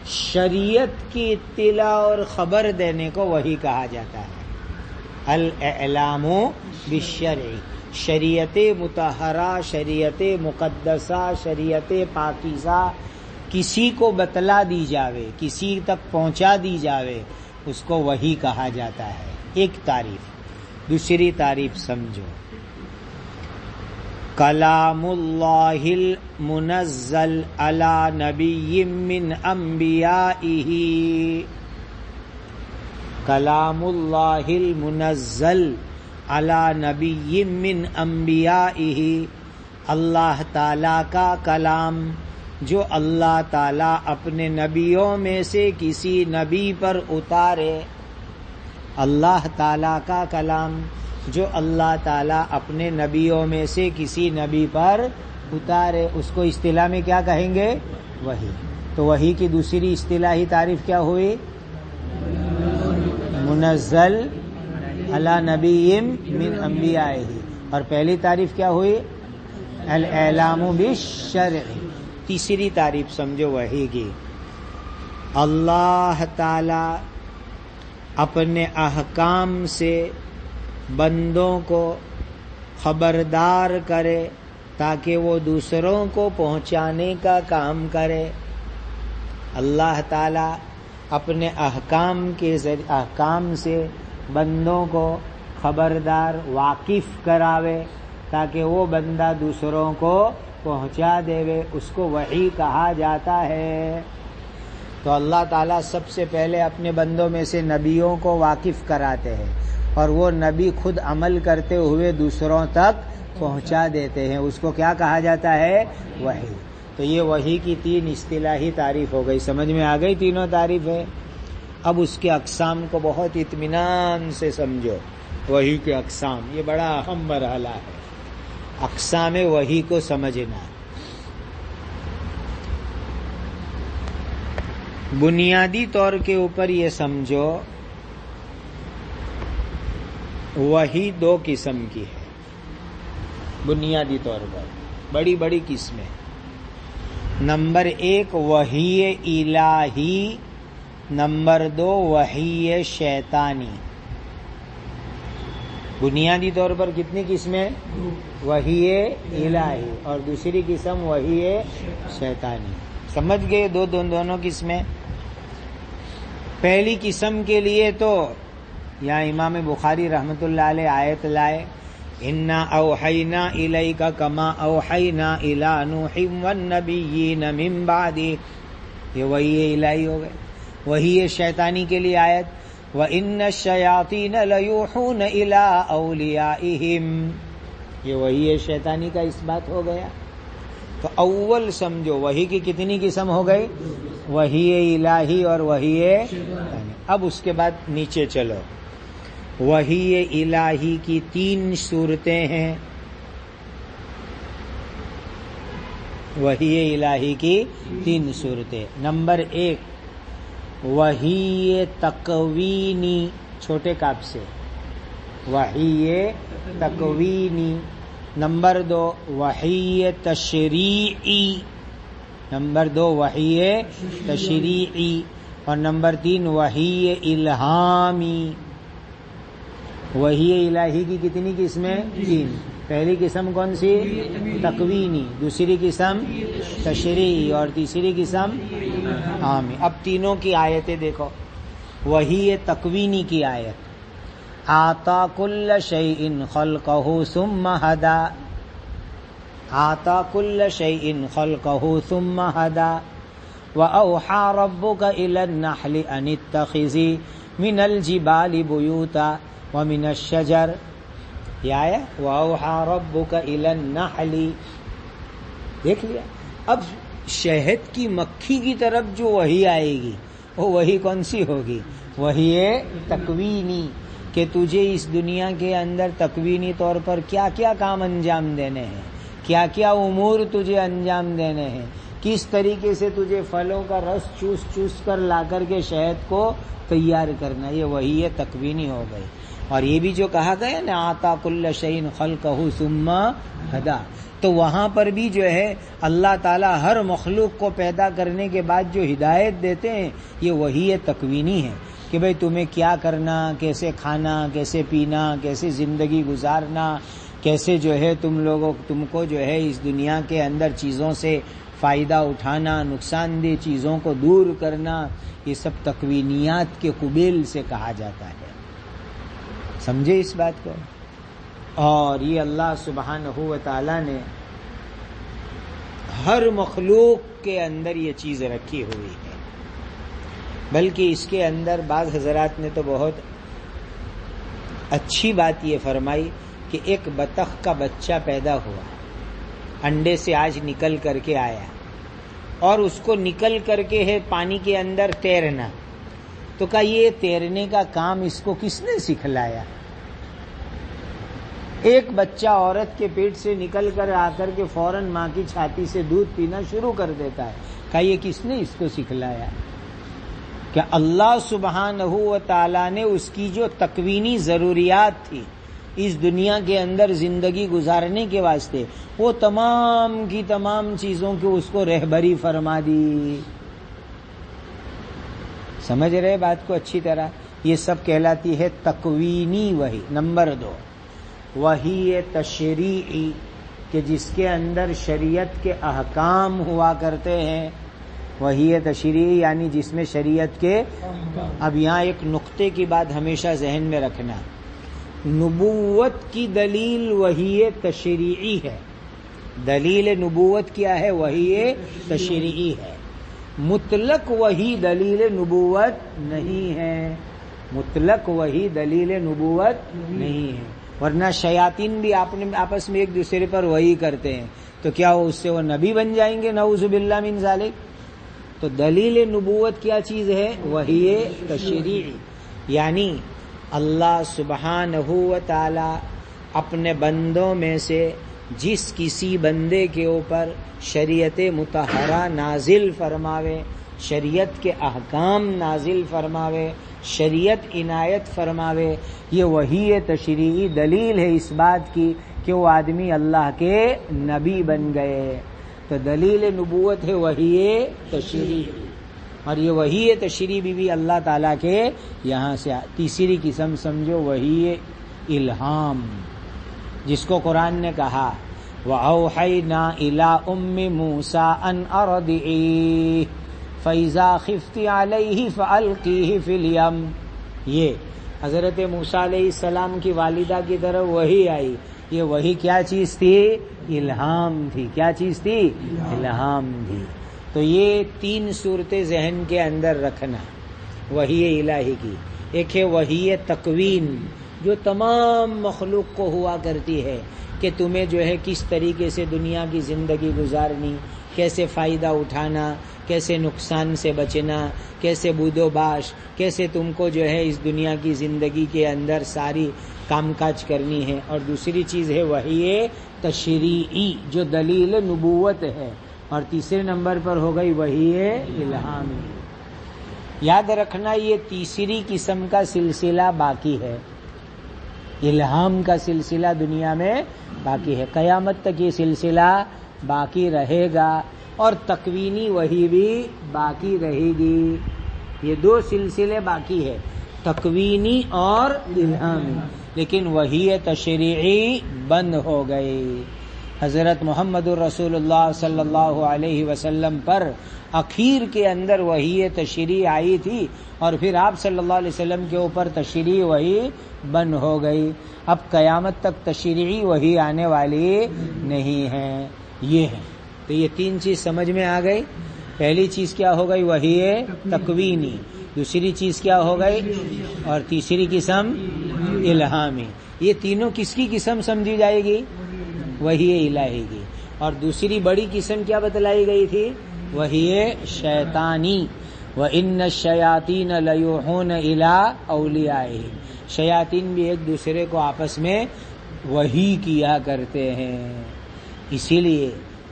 A: شریعت کی اطلاع اور خبر دینے کو وحی کہا جاتا ہے. الاعلام بالشرع، شریعت مطہرہ، شریعت مقدسہ، شریعت پاکیزہ کسی کو بتلا دی جاوے، کسی تک پہنچا دی جاوے، اس کو وحی کہا جاتا ہے. ایک تعریف. دوسری تعریف سمجھو، کلام اللہ المنزل علی نبی من انبیائہ. کلام اللہ المنزل علی نبی من انبیائہ، اللہ تعالیٰ کا کلام جو اللہ تعالیٰ اپنے نبیوں میں سے کسی نبی پر اتارے. اللہ تعالیٰ کا کلام جو اللہ تعالیٰ اپنے نبیوں میں سے کسی نبی پر اتارے، اس کو اصطلاح میں کیا کہیں گے؟ وحی. تو وحی کی دوسری اصطلاحی تعریف کیا ہوئی؟ منزل علی نبی من انبیائہ. اور پہلی تعریف کیا ہوئی؟ الاعلام بالشرع. تیسری تعریف سمجھو وحی کی، اللہ تعالی اپنے احکام سے بندوں کو خبردار کرے تاکہ وہ دوسروں کو پہنچانے کا کام کرے. اللہ تعالی اپنے احکام سے بندوں کو خبردار واقف کراوے تاکہ وہ بندہ دوسروں کو پہنچا دے، اس کو وحی کہا جاتا ہے۔ تو اللہ تعالیٰ سب سے پہلے اپنے بندوں میں سے نبیوں کو واقف کراتے ہیں، اور وہ نبی خود عمل کرتے ہوئے دوسروں تک پہنچا دیتے ہیں، اس کو کیا کہا جاتا ہے؟ وحی۔ تو یہ وحی کی 3 اصطلاحی تعریف ہو گئی، سمجھ میں آ گئی تینوں تعریف ہے۔ اب اس کے اقسام کو بہت اطمینان سے سمجھو، وحی کے اقسام، یہ بڑا اہم مرحلہ ہے، اقسام وحی کو سمجھنا۔ بنیادی طور کے اوپر یہ سمجھو وحی 2 قسم کی ہے، بنیادی طور پر بڑی بڑی قسمیں۔ نمبر 1 وحی الہی، نمبر 2 وحی شیطانی۔ بنیادی طور پر کتنی قسمیں؟ وحی الہی اور دوسری قسم وحی شیطانی۔ سمجھ گئے دونوں قسمیں؟ پہلی قسم کے لیے تو یہاں امام بخاری رحمۃ اللہ علیہ آیت لائے، اِنَّا أَوْحَيْنَا إِلَيْكَ كَمَا أَوْحَيْنَا إِلَىٰ نُوحٍ وَالنَّبِيِّينَ مِن بَعْدِهِ، یہ وحی الہی ہو گئے۔ وحی شیطانی کے لیے آیت، وَإِنَّ الشَّيَاطِينَ لَيُوحُونَ إِلَىٰ أَوْلِيَائِهِمْ، یہ وحی شیطانی کا اس بات ہو گیا۔ تو اول سمجھو وحی کی کتنی قسم ہو گئی؟ وحی الہی اور وحی شیطانی۔ اب اس کے بعد نیچے چلو، وحی الہی کی 3 صورتیں ہیں، وحی الہی کی 3 صورتیں۔ نمبر 1 وحی تکوینی، چھوٹے کاف سے، وحی تکوینی۔ نمبر 2 وحی تشریعی، نمبر 2 وحی تشریعی، اور نمبر 3 وحی الہامی۔ وحی الہی کی کتنی قسمیں؟ 3۔ پہلی قسم کون سی؟ تکوینی، دوسری قسم تشریعی، اور تیسری قسم عامی۔ اب تینوں کی آیتیں دیکھو۔ وحی تکوینی کی آیت، آتا کل شیء خلقہ ثم ہدا، آتا کل شیء خلقہ ثم ہدا، وأوحى ربك إلى النحل أن اتخذي من الجبال بيوتا ومن الشجر، یہ آیا وأوحى ربك إلى النحل، دیکھ لیا۔ اب شہد کی مکھی کی طرف جو وحی آئے گی وہ وحی کون سی ہوگی؟ وحی تکوینی، کہ تجھے اس دنیا کے اندر تکوینی طور پر کیا کیا کام انجام دینے ہیں، کیا کیا امور تجھے انجام دینے ہیں، کس طریقے سے تجھے پھلوں کا رس چوس چوس کر لا کر کے شہد کو تیار کرنا، یہ وحی تکوینی ہو گئی۔ اور یہ بھی جو کہا گیا نا آتا کل شیء خلقہ ثم ہدا، تو وہاں پر بھی جو ہے اللہ تعالیٰ ہر مخلوق کو پیدا کرنے کے بعد جو ہدایت دیتے ہیں یہ وحی تکوینی ہے، کہ بھئی تمہیں کیا کرنا، کیسے کھانا، کیسے پینا، کیسے زندگی گزارنا، کیسے جو ہے تم کو جو ہے اس دنیا کے اندر چیزوں سے فائدہ اٹھانا، نقصان دہ چیزوں کو دور کرنا، یہ سب تکوینیات کے قبیل سے کہا جاتا ہے۔ سمجھے اس بات کو؟ اور یہ اللہ سبحانہ و تعالی نے ہر مخلوق کے اندر یہ چیز رکھی ہوئی ہے، بلکہ اس کے اندر بعض حضرات نے تو بہت اچھی بات یہ فرمائی کہ ایک بطخ کا بچہ پیدا ہوا، انڈے سے آج نکل کر کے آیا، اور اس کو نکل کر کے ہے پانی کے اندر تیرنا، تو کہا یہ تیرنے کا کام اس کو کس نے سکھلایا؟ ایک بچہ عورت کے پیٹ سے نکل کر آ کر کے فوراً ماں کی چھاتی سے دودھ پینا شروع کر دیتا ہے، کہا یہ کس نے اس کو سکھلایا؟ کہ اللہ سبحانہ و تعالیٰ نے اس کی جو تکوینی ضروریات تھی اس دنیا کے اندر زندگی گزارنے کے واسطے، وہ تمام کی تمام چیزوں کی اس کو رہبری فرما دی۔ سمجھ رہے بات کو اچھی طرح؟ یہ سب کہلاتی ہے تکوینی وحی۔ نمبر 2 وحی تشریعی، کہ جس کے اندر شریعت کے احکام ہوا کرتے ہیں، وحی تشریعی یعنی جس میں شریعت کے. اب یہاں ایک نقطے کی بات ہمیشہ ذہن میں رکھنا، نبوت کی دلیل وحی تشریعی ہے. دلیل نبوت کیا ہے؟ وحی تشریعی ہے. مطلق وحی دلیل نبوت نہیں ہے. مطلق وحی دلیل نبوت نہیں ہے. ورنہ شیاطین بھی آپس میں ایک دوسرے پر وحی کرتے ہیں، تو کیا اس سے وہ نبی بن جائیں گے؟ نعوذ باللہ من ذالک. تو دلیل نبوت کیا چیز ہے؟ وحی تشریعی، یعنی اللہ سبحانہ و تعالی اپنے بندوں میں سے جس کسی بندے کے اوپر شریعت مطہرہ نازل فرماوے، شریعت کے احکام نازل فرماوے، شریعت عنایت فرماوے، یہ وحی تشریعی دلیل ہے اس بات کی کہ وہ آدمی اللہ کے نبی بن گئے. تو دلیل نبوت ہے وحی تشریعی، اور یہ وحی تشریعی بھی اللہ تعالیٰ کے یہاں سے. تیسری قسم سمجھو وحی الہام، جس کو قرآن نے کہا وَأَوْحَيْنَا إِلَىٰ أُمِّ مُوسَىٰ أَنْ أَرْضِعِيهِ فَإِذَا خِفْتِ عَلَيْهِ فَأَلْقِيهِ فِي الْيَمِّ. یہ حضرت موسیٰ علیہ السلام کی والدہ کی طرف وحی آئی. یہ وحی کیا چیز تھی؟ الہام تھی. کیا چیز تھی؟ الہام تھی. تو یہ تین صورتیں ذہن کے اندر رکھنا وحی الہی کی. ایک ہے وحی تکوین، جو تمام مخلوق کو ہوا کرتی ہے کہ تمہیں جو ہے کس طریقے سے دنیا کی زندگی گزارنی، کیسے فائدہ اٹھانا، کیسے نقصان سے بچنا، کیسے بود و باش، کیسے تم کو جو ہے اس دنیا کی زندگی کے اندر ساری کام کاج کرنی ہے. اور دوسری چیز ہے وحی تشریعی جو دلیل نبوت ہے. اور تیسرے نمبر پر ہو گئی وحی الہامی. یاد رکھنا یہ تیسری قسم کا سلسلہ باقی ہے. الہام کا سلسلہ دنیا میں باقی ہے، قیامت تک یہ سلسلہ باقی رہے گا، اور تکوینی وحی بھی باقی رہے گی. یہ دو سلسلے باقی ہے، تکوینی اور الہامی. لیکن وحی تشریعی بند ہو گئی. حضرت محمد الرسول اللہ صلی اللہ علیہ وسلم پر اخیر کے اندر وحی تشریعی آئی تھی، اور پھر آپ صلی اللہ علیہ وسلم کے اوپر تشریعی وحی بند ہو گئی. اب قیامت تک تشریعی وحی آنے والی نہیں ہے. یہ ہے. تو یہ تین چیز سمجھ میں آ گئی. پہلی چیز کیا ہو گئی؟ وحی تکوینی. دوسری چیز کیا ہو گئی؟ اور تیسری قسم الہامی. یہ تینوں کس کی قسم سمجھی جائے گی؟ وحی الہی کی. اور دوسری بڑی قسم کیا بتلائی گئی تھی؟ وحی شیطانی. وَإِنَّ الشَّيَاطِينَ لَيُوحُونَ إِلَىٰ أَوْلِيَائِهِمْ. شیاطین بھی ایک دوسرے کو آپس میں وحی کیا کرتے ہیں. اسی لیے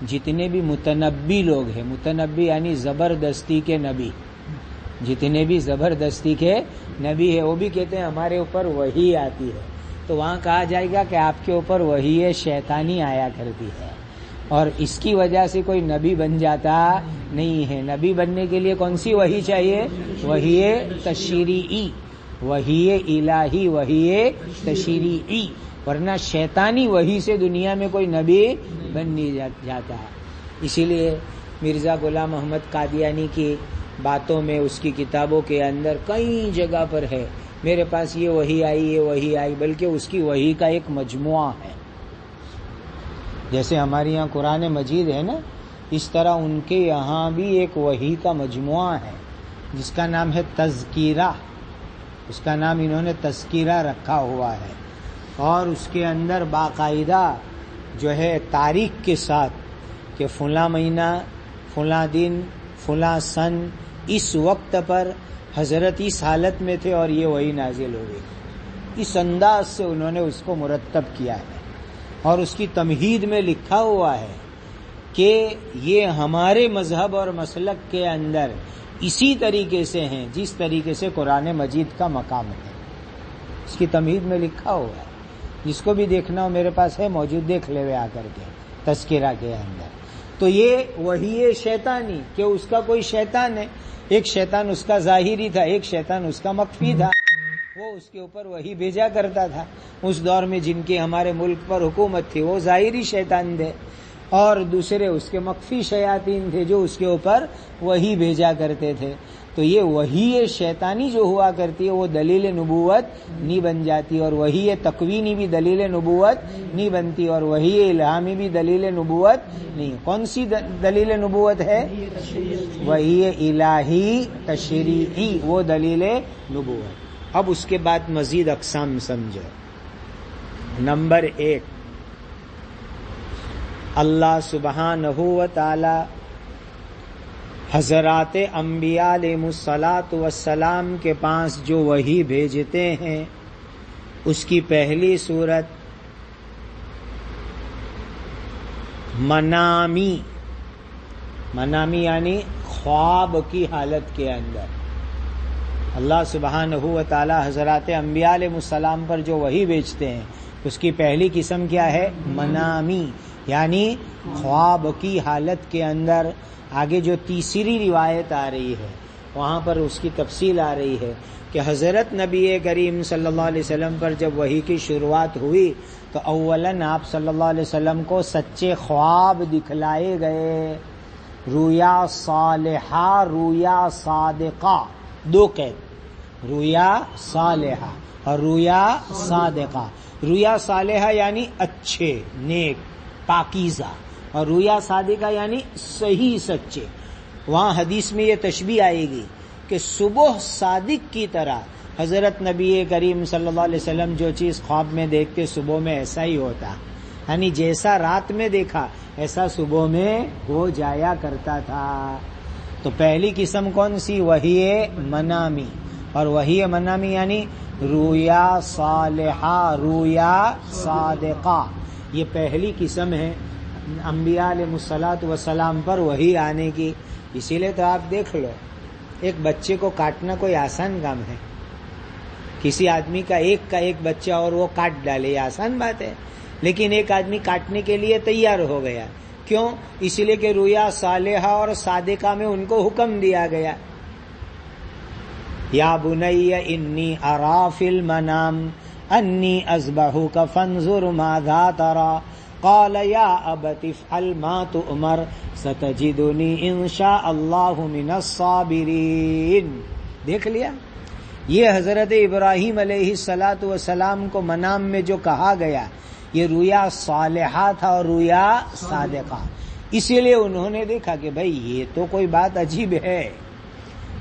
A: جتنے بھی متنبی لوگ ہیں، متنبی یعنی زبردستی کے نبی، جتنے بھی زبردستی کے نبی ہیں وہ بھی کہتے ہیں ہمارے اوپر وحی آتی ہے. تو وہاں کہا جائے گا کہ آپ کے اوپر وحی شیطانی آیا کرتی ہے، اور اس کی وجہ سے کوئی نبی بن جاتا نہیں ہے. نبی بننے کے لیے کون سی وحی چاہیے؟ وحی تشریعی، وحی الہی، وحی تشریعی. ورنہ شیطانی وحی سے دنیا میں کوئی نبی بن نہیں جاتا. اسی لیے مرزا غلام محمد قادیانی کی باتوں میں، اس کی کتابوں کے اندر کئی جگہ پر ہے میرے پاس یہ وحی آئی، یہ وحی آئی، بلکہ اس کی وحی کا ایک مجموعہ ہے. جیسے ہمارے یہاں قرآن مجید ہے نا، اس طرح ان کے یہاں بھی ایک وحی کا مجموعہ ہے جس کا نام ہے تذکیرہ. اس کا نام انہوں نے تذکیرہ رکھا ہوا ہے، اور اس کے اندر باقاعدہ جو ہے تاریخ کے ساتھ کہ فلاں مہینہ، فلاں دن، فلاں سن، اس وقت پر حضرت اس حالت میں تھے اور یہ وحی نازل ہو گئی. اس انداز سے انہوں نے اس کو مرتب کیا ہے، اور اس کی تمہید میں لکھا ہوا ہے کہ یہ ہمارے مذہب اور مسلک کے اندر اسی طریقے سے ہیں جس طریقے سے قرآن مجید کا مقام ہے. اس کی تمہید میں لکھا ہوا ہے. جس کو بھی دیکھنا ہو میرے پاس ہے موجود، دیکھ لے آ کر کے تذکرہ کے اندر. تو یہ وحی شیطانی کہ اس کا کوئی شیطان ہے، ایک شیطان اس کا ظاہری تھا، ایک شیطان اس کا مخفی تھا. وہ اس کے اوپر وحی بھیجا کرتا تھا. اس دور میں جن کی ہمارے ملک پر حکومت تھی وہ ظاہری شیطان تھے، اور دوسرے اس کے مخفی شیاطین تھے جو اس کے اوپر وحی بھیجا کرتے تھے. تو یہ وحی شیطانی جو ہوا کرتی ہے وہ دلیل نبوت نہیں بن جاتی، اور وحی تکوینی بھی دلیل نبوت نہیں بنتی، اور وحی الہامی بھی دلیل نبوت نہیں. کون سی دلیل نبوت ہے؟ وحی الہی تشریعی، وہ دلیل نبوت. اب اس کے بعد مزید اقسام سمجھو. نمبر 1، اللہ سبحانہ و تعالی حضرات انبیاء علیہ الصلاۃ والسلام کے پاس جو وحی بھیجتے ہیں اس کی پہلی صورت منامی یعنی خواب کی حالت کے اندر. اللہ سبحانہ و تعالی حضرات انبیاء علیہ السلام پر جو وحی بھیجتے ہیں اس کی پہلی قسم کیا ہے؟ منامی، یعنی خواب کی حالت کے اندر. آگے جو تیسری روایت آ رہی ہے وہاں پر اس کی تفصیل آ رہی ہے کہ حضرت نبی کریم صلی اللہ علیہ وسلم پر جب وحی کی شروعات ہوئی تو اولاً آپ صلی اللہ علیہ وسلم کو سچے خواب دکھلائے گئے. رویا صالحہ، رویا صادقہ، دو قید، رویا صالحہ اور رویا صادقہ. رویا صالحہ یعنی اچھے، نیک، پاکیزہ، اور رویا صادقہ یعنی صحیح، سچے. وہاں حدیث میں یہ تشبیہ آئے گی کہ صبح صادق کی طرح حضرت نبی کریم صلی اللہ علیہ وسلم جو چیز خواب میں دیکھتے صبح میں ایسا ہی ہوتا، یعنی جیسا رات میں دیکھا ایسا صبح میں ہو جایا کرتا تھا. تو پہلی قسم کون سی؟ وحی منامی. اور وحی منامی یعنی رویا صالحہ، رویا صادقہ، یہ پہلی قسم ہے انبیاء علیہ الصلاۃ والسلام پر وحی آنے کی. اسی لیے تو آپ دیکھ لو، ایک بچے کو کاٹنا کوئی آسان کام ہے؟ کسی آدمی کا ایک بچہ اور وہ کاٹ ڈالے، یہ آسان بات ہے. لیکن ایک آدمی کاٹنے کے لیے تیار ہو گیا. کیوں؟ اسی لیے کہ رویا صالحہ اور صادقہ میں ان کو حکم دیا گیا. یا بنی انی اری فی المنام انی اذبحک فانظر ماذا تری قال یا ابت افعل ما تؤمر ستجدنی ان شاء اللہ من الصابرین. دیکھ لیا، یہ حضرت ابراہیم علیہ الصلاۃ والسلام کو منام میں جو کہا گیا یہ رویا صالحہ تھا اور رویا صادقہ. اسی لیے انہوں نے دیکھا کہ بھئی یہ تو کوئی بات عجیب ہے،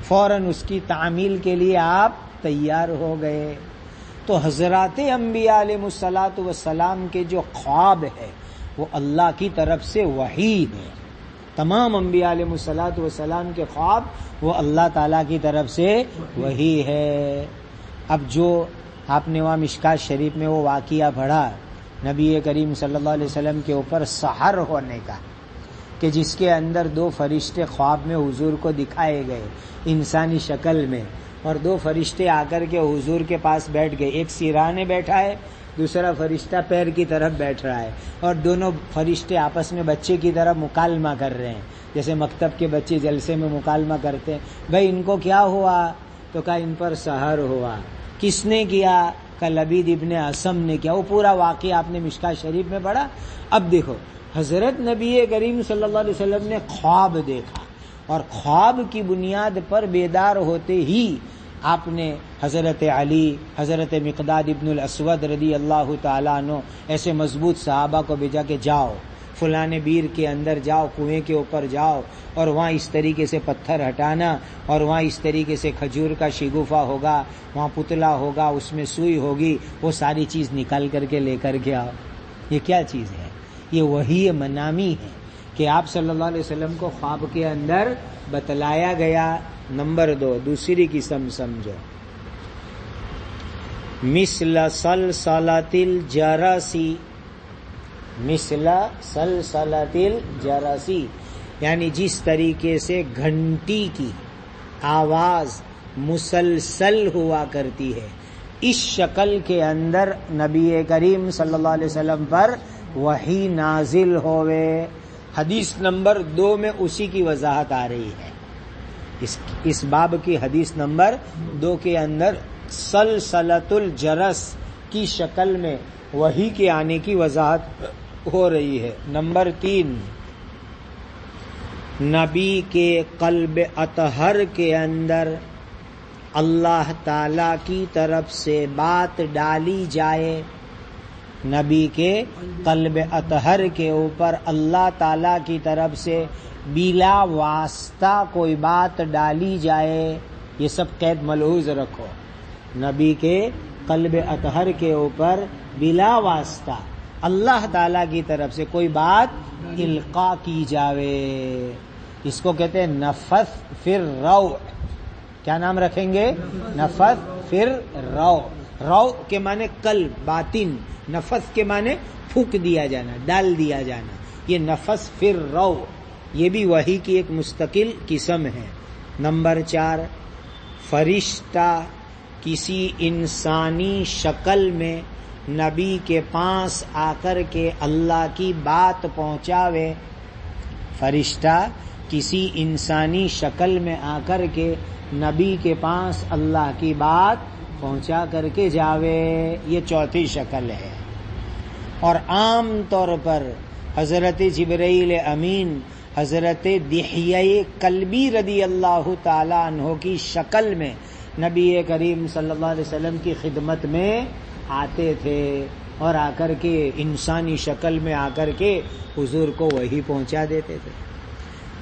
A: فوراً اس کی تعمیل کے لیے آپ تیار ہو گئے. تو حضرات انبیاء علیہ الصلاۃ والسلام کے جو خواب ہے وہ اللہ کی طرف سے وحی ہے. تمام انبیاء علیہ الصلاۃ والسلام کے خواب وہ اللہ تعالیٰ کی طرف سے وحی ہے. اب جو آپ نے وہاں مشکات شریف میں وہ واقعہ پڑھا نبی کریم صلی اللہ علیہ وسلم کے اوپر سحر ہونے کا، کہ جس کے اندر دو فرشتے خواب میں حضور کو دکھائے گئے انسانی شکل میں، اور دو فرشتے آ کر کے حضور کے پاس بیٹھ گئے. ایک سیرانے بیٹھا ہے، دوسرا فرشتہ پیر کی طرف بیٹھ رہا ہے، اور دونوں فرشتے آپس میں بچے کی طرح مکالمہ کر رہے ہیں، جیسے مکتب کے بچے جلسے میں مکالمہ کرتے ہیں. بھائی ان کو کیا ہوا؟ تو کہا ان پر سحر ہوا. کس نے کیا؟ کہ لبید ابن اسم نے کیا. وہ پورا واقعہ آپ نے مشکات شریف میں پڑھا. اب دیکھو، حضرت نبی کریم صلی اللہ علیہ وسلم نے خواب دیکھا، اور خواب کی بنیاد پر بیدار ہوتے ہی آپ نے حضرت علی، حضرت مقداد ابن الاسود رضی اللہ تعالیٰ عنہ ایسے مضبوط صحابہ کو بھیجا کہ جاؤ فلاں بیر کے اندر جاؤ، کنویں کے اوپر جاؤ، اور وہاں اس طریقے سے پتھر ہٹانا، اور وہاں اس طریقے سے کھجور کا شگوفہ ہوگا، وہاں پتلا ہوگا، اس میں سوئی ہوگی، وہ ساری چیز نکال کر کے لے کر کے آؤ. یہ کیا چیز ہے؟ یہ وحی منامی ہے کہ آپ صلی اللہ علیہ وسلم کو خواب کے اندر بتلایا گیا. نمبر 2، دوسری قسم سمجھو، مثل سلسلۃ الجرسی. مثل سلسلۃ الجرسی یعنی جس طریقے سے گھنٹی کی آواز مسلسل ہوا کرتی ہے، اس شکل کے اندر نبی کریم صلی اللہ علیہ وسلم پر وحی نازل ہوئے. حدیث نمبر 2 میں اسی کی وضاحت آ رہی ہے. اس باب کی حدیث نمبر 2 کے اندر سلسلۃ الجرس کی شکل میں وحی کے آنے کی وضاحت ہو رہی ہے۔ نمبر 3، نبی کے قلب اطہر کے اندر اللہ تعالی کی طرف سے بات ڈالی جائے، نبی کے قلب اطہر کے اوپر اللہ تعالی کی طرف سے بلا واسطہ کوئی بات ڈالی جائے، یہ سب قید ملحوظ رکھو، نبی کے قلب اطہر کے اوپر بلا واسطہ اللہ تعالی کی طرف سے کوئی بات القاء کی جاوے، اس کو کہتے ہیں نفث فی الروع۔ کیا نام رکھیں گے؟ نفث فی الروع۔ روع کے معنی قلب، باطن، نفث کے معنی پھونک دیا جانا، ڈال دیا جانا، یہ نفث فی الروع، یہ بھی وحی کی ایک مستقل قسم ہے۔ نمبر 4، فرشتہ کسی انسانی شکل میں نبی کے پاس آ کر کے اللہ کی بات پہنچاوے، فرشتہ کسی انسانی شکل میں آ کر کے نبی کے پاس اللہ کی بات پہنچا کر کے جاوے، یہ چوتھی شکل ہے۔ اور عام طور پر حضرت جبرائیل امین حضرت دحیہ کلبی رضی اللہ تعالی عنہ کی شکل میں نبی کریم صلی اللہ علیہ وسلم کی خدمت میں آتے تھے، اور آ کر کے انسانی شکل میں آ کر کے حضور کو وحی پہنچا دیتے تھے۔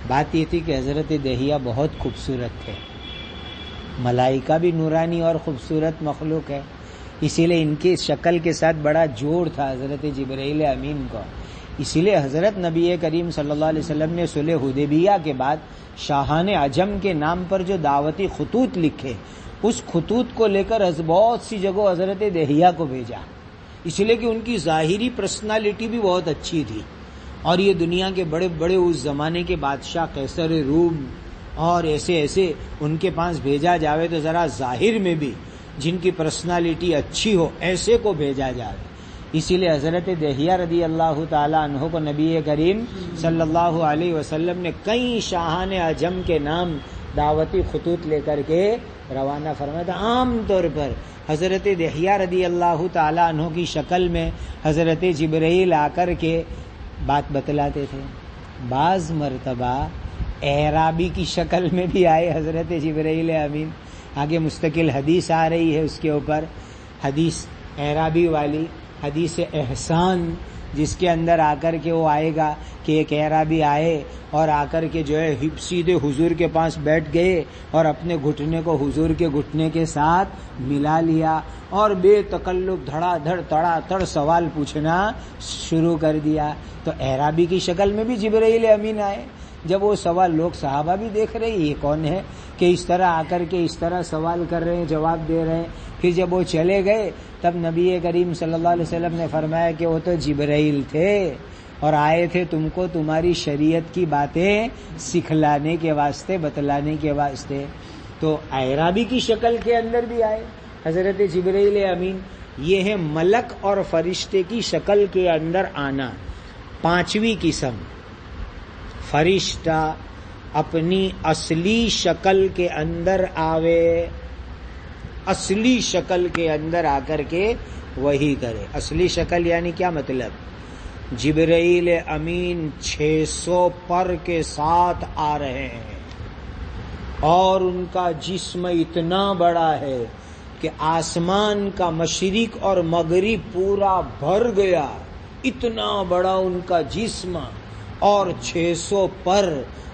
A: بات یہ تھی کہ حضرت دحیہ بہت خوبصورت تھے، ملائکہ بھی نورانی اور خوبصورت مخلوق ہے، اسی لیے ان کی شکل کے ساتھ بڑا جوڑ تھا حضرت جبرائیل امین کو، اسی لیے حضرت نبی کریم صلی اللہ علیہ وسلم نے صلح حدیبیہ کے بعد شاہان عجم کے نام پر جو دعوتی خطوط لکھے، اس خطوط کو لے کر بہت سی جگہوں حضرت دحیہ کو بھیجا، اس لیے کہ ان کی ظاہری پرسنالٹی بھی بہت اچھی تھی، اور یہ دنیا کے بڑے بڑے اس زمانے کے بادشاہ قیصر روم اور ایسے ان کے پاس بھیجا جاوے تو ذرا ظاہر میں بھی جن کی پرسنالٹی اچھی ہو ایسے کو بھیجا جاوے، اسی لیے حضرت دحیہ رضی اللہ تعالی عنہ کو نبی کریم صلی اللہ علیہ وسلم نے کئی شاہان عجم کے نام دعوتی خطوط لے کر کے روانہ فرمایا تھا۔ عام طور پر حضرت دحیہ رضی اللہ تعالی عنہ کی شکل میں حضرت جبرائیل آ کر کے بات بتلاتے تھے، بعض مرتبہ اعرابی کی شکل میں بھی آئے حضرت جبرائیل امین، آگے مستقل حدیث آ رہی ہے اس کے اوپر، حدیث اعرابی والی، حدیث احسان، جس کے اندر آ کر کے وہ آئے گا کہ ایک اعرابی آئے اور آ کر کے جو ہے سیدھے حضور کے پاس بیٹھ گئے اور اپنے گھٹنے کو حضور کے گھٹنے کے ساتھ ملا لیا اور بے تکلف دھڑا دھڑ تڑا تڑ سوال پوچھنا شروع کر دیا، تو اعرابی کی شکل میں بھی جبرائیل امین آئے۔ جب وہ سوال لوگ صحابہ بھی دیکھ رہے یہ کون ہے کہ اس طرح آ کر کے اس طرح سوال کر رہے ہیں، جواب دے رہے ہیں، پھر جب وہ چلے گئے تب نبی کریم صلی اللہ علیہ وسلم نے فرمایا کہ وہ تو جبرائیل تھے اور آئے تھے تم کو تمہاری شریعت کی باتیں سکھلانے کے واسطے، بتلانے کے واسطے۔ تو اعرابی کی شکل کے اندر بھی آئے حضرت جبرائیل امین، یہ ہے ملک اور فرشتے کی شکل کے اندر آنا۔ پانچویں قسم، فرشتہ اپنی اصلی شکل کے اندر آوے، اصلی شکل کے اندر آ کر کے وہی کرے۔ اصلی شکل یعنی کیا مطلب؟ جبرائیل امین 600 پر کے ساتھ آ رہے ہیں اور ان کا جسم اتنا بڑا ہے کہ آسمان کا مشرق اور مغرب پورا بھر گیا، اتنا بڑا ان کا جسم، اور 600 پر،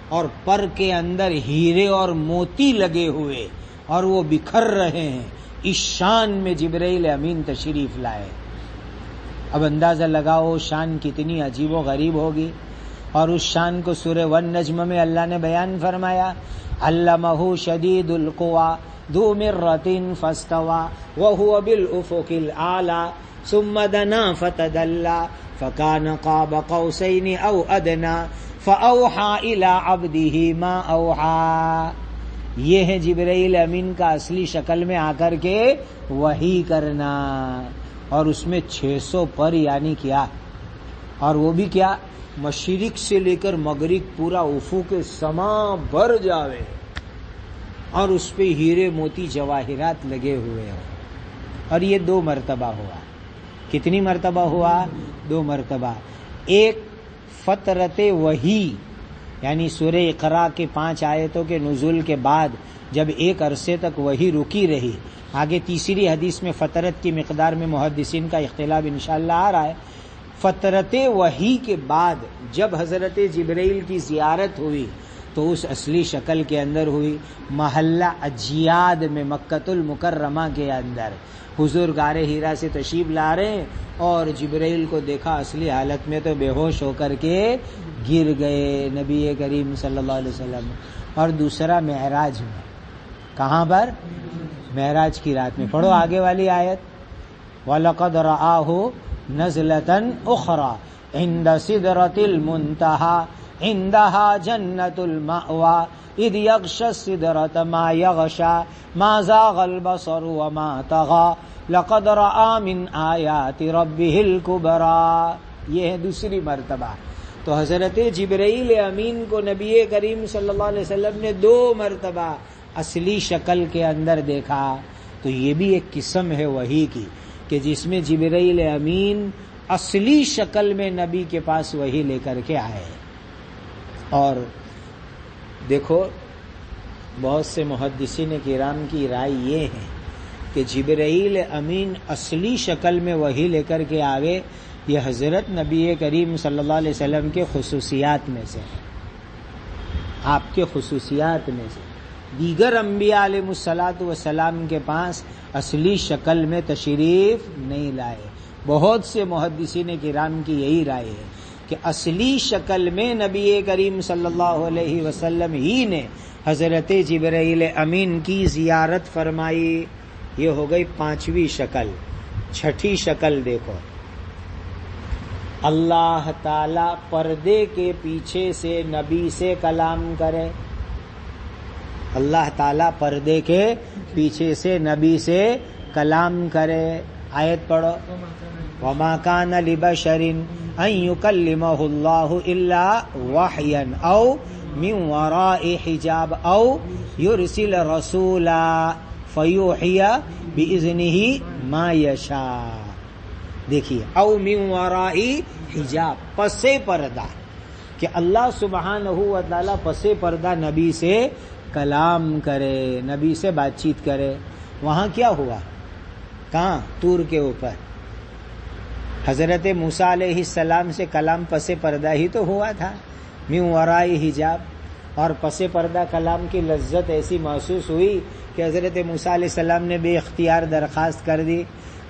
A: اور پر کے اندر ہیرے اور موتی لگے ہوئے اور وہ بکھر رہے ہیں، اس شان میں جبرائیل امین تشریف لائے۔ اب اندازہ لگاؤ شان کتنی عجیب و غریب ہوگی، اور اس شان کو سورہ والنجم میں اللہ نے بیان فرمایا، علمہ شدید القویٰ ذو مرۃ فاستویٰ وہو بالافق الاعلیٰ ثم دنا فتدلی فکان قاب قوسین او ادنی فاوحی الی عبدہ ما اوحی۔ یہ ہے جبرائیل امین کا اصلی شکل میں آ کر کے وحی کرنا، اور اس میں 600 پر یعنی کیا، اور وہ بھی کیا، مشرق سے لے کر مغرب پورا افق سما بھر جاوے اور اس پہ ہیرے موتی جواہرات لگے ہوئے ہو، اور یہ 2 مرتبہ ہوا۔ کتنی مرتبہ ہوا؟ 2 مرتبہ۔ ایک فترت وحی یعنی سورہ اقرا کے 5 آیتوں کے نزول کے بعد جب ایک عرصے تک وحی رکی رہی، آگے تیسری حدیث میں فترت کی مقدار میں محدثین کا اختلاف انشاءاللہ آ رہا ہے۔ فترت وحی کے بعد جب حضرت جبرائیل کی زیارت ہوئی تو اس اصلی شکل کے اندر ہوئی، محلہ اجیاد میں مکۃ المکرمہ کے اندر حضور غار ہیرا سے تشریف لا رہے ہیں اور جبرائیل کو دیکھا اصلی حالت میں تو بے ہوش ہو کر کے گر گئے نبی کریم صلی اللہ علیہ وسلم۔ اور دوسرا معراج میں، کہاں پر؟ معراج کی رات میں۔ پڑھو آگے والی آیت، وَلَقَدْ رَآهُ نَزْلَةً أُخْرَى عِنْدَ سِدْرَةِ الْمُنْتَهَى عِنْدَهَا جَنَّةُ الْمَأْوَى إِذْ يَغْشَى السِّدْرَةَ مَا يَغْشَى مَا زَاغَ الْبَصَرُ وَمَا طَغَى لَقَدْ رَآ مِنْ آيَاتِ رَبِّهِ الْكُبْرَى۔ یہ ہے دوسری مرتبہ۔ تو حضرت جبرائیل امین کو نبی کریم صلی اللہ علیہ وسلم نے 2 مرتبہ اصلی شکل کے اندر دیکھا۔ تو یہ بھی ایک قسم ہے وحی کی کہ جس میں جبرائیل امین اصلی شکل میں نبی کے پاس وحی لے کر کے آئے۔ اور دیکھو بہت سے محدثین کرام کی رائے یہ ہے کہ جبرائیل امین اصلی شکل میں وحی لے کر کے آوے، یہ حضرت نبی کریم صلی اللہ علیہ وسلم کے خصوصیات میں سے ہے، آپ کے خصوصیات میں سے۔ دیگر انبیاء علیہ الصلاۃ والسلام کے پاس اصلی شکل میں تشریف نہیں لائے۔ بہت سے محدثین کرام کی یہی رائے ہے کہ اصلی شکل میں نبی کریم صلی اللہ علیہ وسلم ہی نے حضرت جبرائیل امین کی زیارت فرمائی۔ یہ ہو گئی 5ویں شکل۔ 6ٹھی شکل دیکھو، اللہ تعالی پردے کے پیچھے سے نبی سے کلام کرے۔ اللہ تعالی پردے کے پیچھے سے نبی سے کلام کرے۔ آیت پڑھو، وَمَا كَانَ لِبَشَرٍ أَن يُكَلِّمَهُ اللَّهُ إِلَّا وَحْيًا أَوْ مِن وَرَاءِ حِجَابٍ أَوْ يُرْسِلَ رَسُولًا فَيُوحِيَ بِإِذْنِهِ مَا يَشَاءُ۔ دیکھیے، او من ورائی حجاب، پس پردہ، کہ اللہ سبحانہ و تعالی پس پردہ نبی سے کلام کرے، نبی سے بات چیت کرے۔ وہاں کیا ہوا؟ کہاں؟ طور کے اوپر حضرت موسیٰ علیہ السلام سے کلام پس پردہ ہی تو ہوا تھا، من ورائی حجاب۔ اور پس پردہ کلام کی لذت ایسی محسوس ہوئی کہ حضرت موسیٰ علیہ السلام نے بے اختیار درخواست کر دی،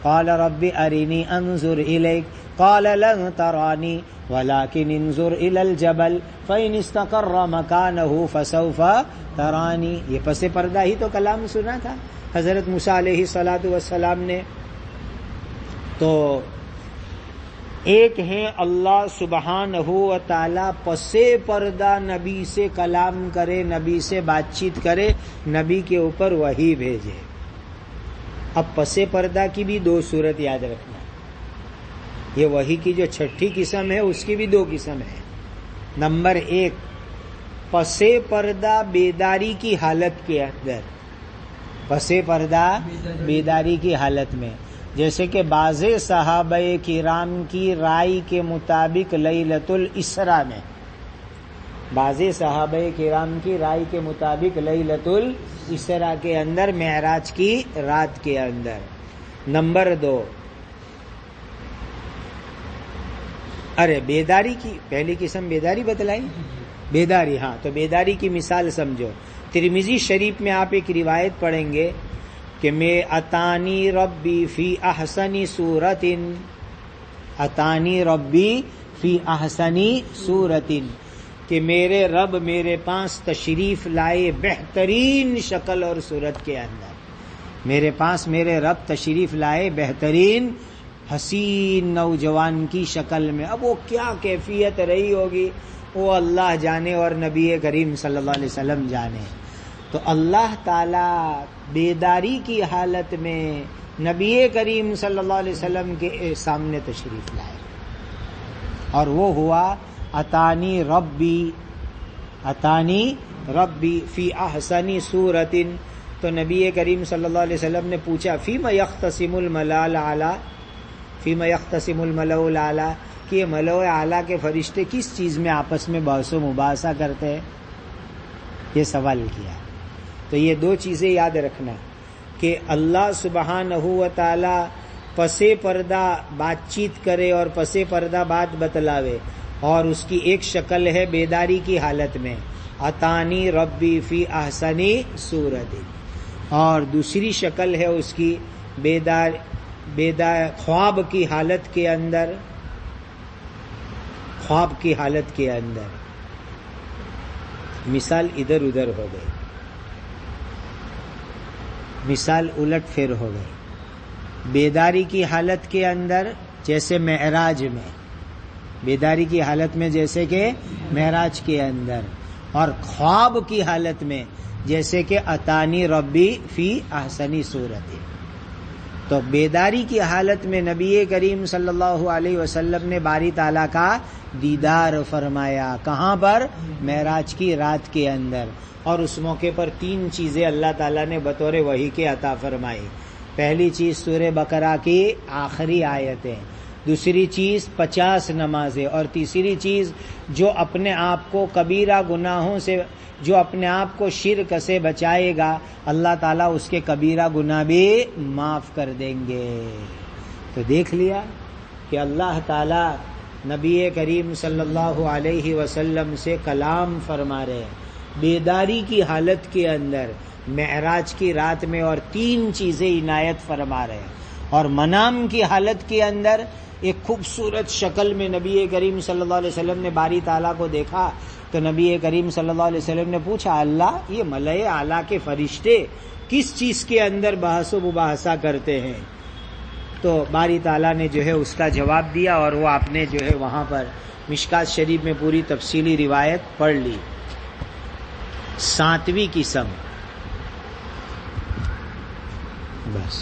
A: قال رب ارینی انظر الیک قال لن ترانی ولكن انظر الى الجبل فإن استقر مكانه فسوف ترانی۔ یہ پس پردہ ہی تو کلام سنا تھا حضرت موسیٰ علیہ الصلاۃ والسلام نے۔ تو ایک ہے اللہ سبحانہ و تعالی پس پردہ نبی سے کلام کرے، نبی سے بات چیت کرے، نبی کے اوپر وحی بھیجے۔ اب پس پردہ کی بھی 2 صورت یاد رکھنا۔ یہ وحی کی جو 6ٹھی قسم ہے اس کی بھی 2 قسم ہے۔ نمبر 1، پس پردہ بیداری کی حالت کے اندر، پس پردہ بیداری کی حالت میں، جیسے کہ بعض صحابہ کرام کی رائے کے مطابق لیلۃ الاسراء میں، بعض صحابہ کرام کی رائے کے مطابق لیلۃ الاسراء کے اندر، معراج کی رات کے اندر۔ نمبر 2، بیداری کی پہلی قسم بیداری بتلائی، بیداری، ہاں تو بیداری کی مثال سمجھو۔ ترمذی شریف میں آپ ایک روایت پڑھیں گے کہ میں اتانی ربی فی احسن صورت، اتانی ربی فی احسن صورت، کہ میرے رب میرے پاس تشریف لائے بہترین شکل اور صورت کے اندر، میرے پاس میرے رب تشریف لائے بہترین حسین نوجوان کی شکل میں۔ اب وہ کیا کیفیت رہی ہوگی وہ اللہ جانے اور نبی کریم صلی اللہ علیہ وسلم جانے۔ تو اللہ تعالی بیداری کی حالت میں نبی کریم صلی اللہ علیہ وسلم کے سامنے تشریف لائے، اور وہ ہوا اتانی ربی، اتانی ربی فی احسن صورت۔ تو نبی کریم صلی اللہ علیہ وسلم نے پوچھا فیما یختصم الملأ الاعلی، فیما یختصم الملأ الاعلی، کہ یہ ملائے اعلیٰ کے فرشتے کس چیز میں آپس میں بحث و مباحثہ کرتے ہیں؟ یہ سوال کیا. تو یہ دو چیزیں یاد رکھنا کہ اللہ سبحانہ و تعالی پس پردہ بات چیت کرے اور پس پردہ بات بتلاوے، اور اس کی ایک شکل ہے بیداری کی حالت میں اتانی ربی فی احسنی صورت، اور دوسری شکل ہے اس کی بیدار خواب کی حالت کے اندر، خواب کی حالت کے اندر. مثال ادھر ادھر ہو گئی، مثال الٹ پھر ہو گئی. بیداری کی حالت کے اندر جیسے معراج میں، بیداری کی حالت میں جیسے کہ معراج کے اندر، اور خواب کی حالت میں جیسے کہ اتانی ربی فی احسنی صورت. تو بیداری کی حالت میں نبی کریم صلی اللہ علیہ وسلم نے باری تعالیٰ کا دیدار فرمایا. کہاں پر؟ معراج کی رات کے اندر. اور اس موقع پر 3 چیزیں اللہ تعالیٰ نے بطور وحی کے عطا فرمائی. پہلی چیز سورہ بقرہ کی آخری آیتیں، دوسری چیز 50 نمازیں، اور تیسری چیز جو اپنے آپ کو کبیرہ گناہوں سے، جو اپنے آپ کو شرک سے بچائے گا، اللہ تعالیٰ اس کے کبیرہ گناہ بھی معاف کر دیں گے. تو دیکھ لیا کہ اللہ تعالیٰ نبی کریم صلی اللہ علیہ وسلم سے کلام فرما رہے ہیں بیداری کی حالت کے اندر معراج کی رات میں، اور 3 چیزیں عنایت فرما رہے ہیں. اور منام کی حالت کے اندر ایک خوبصورت شکل میں نبی کریم صلی اللہ علیہ وسلم نے باری تعالیٰ کو دیکھا. تو نبی کریم صلی اللہ علیہ وسلم نے پوچھا، اللہ یہ ملائے اعلیٰ کے فرشتے کس چیز کے اندر بحث و مباحثہ کرتے ہیں؟ تو باری تعالیٰ نے جو ہے اس کا جواب دیا، اور وہ آپ نے جو ہے وہاں پر مشکات شریف میں پوری تفصیلی روایت پڑھ لی. 7ویں قسم بس.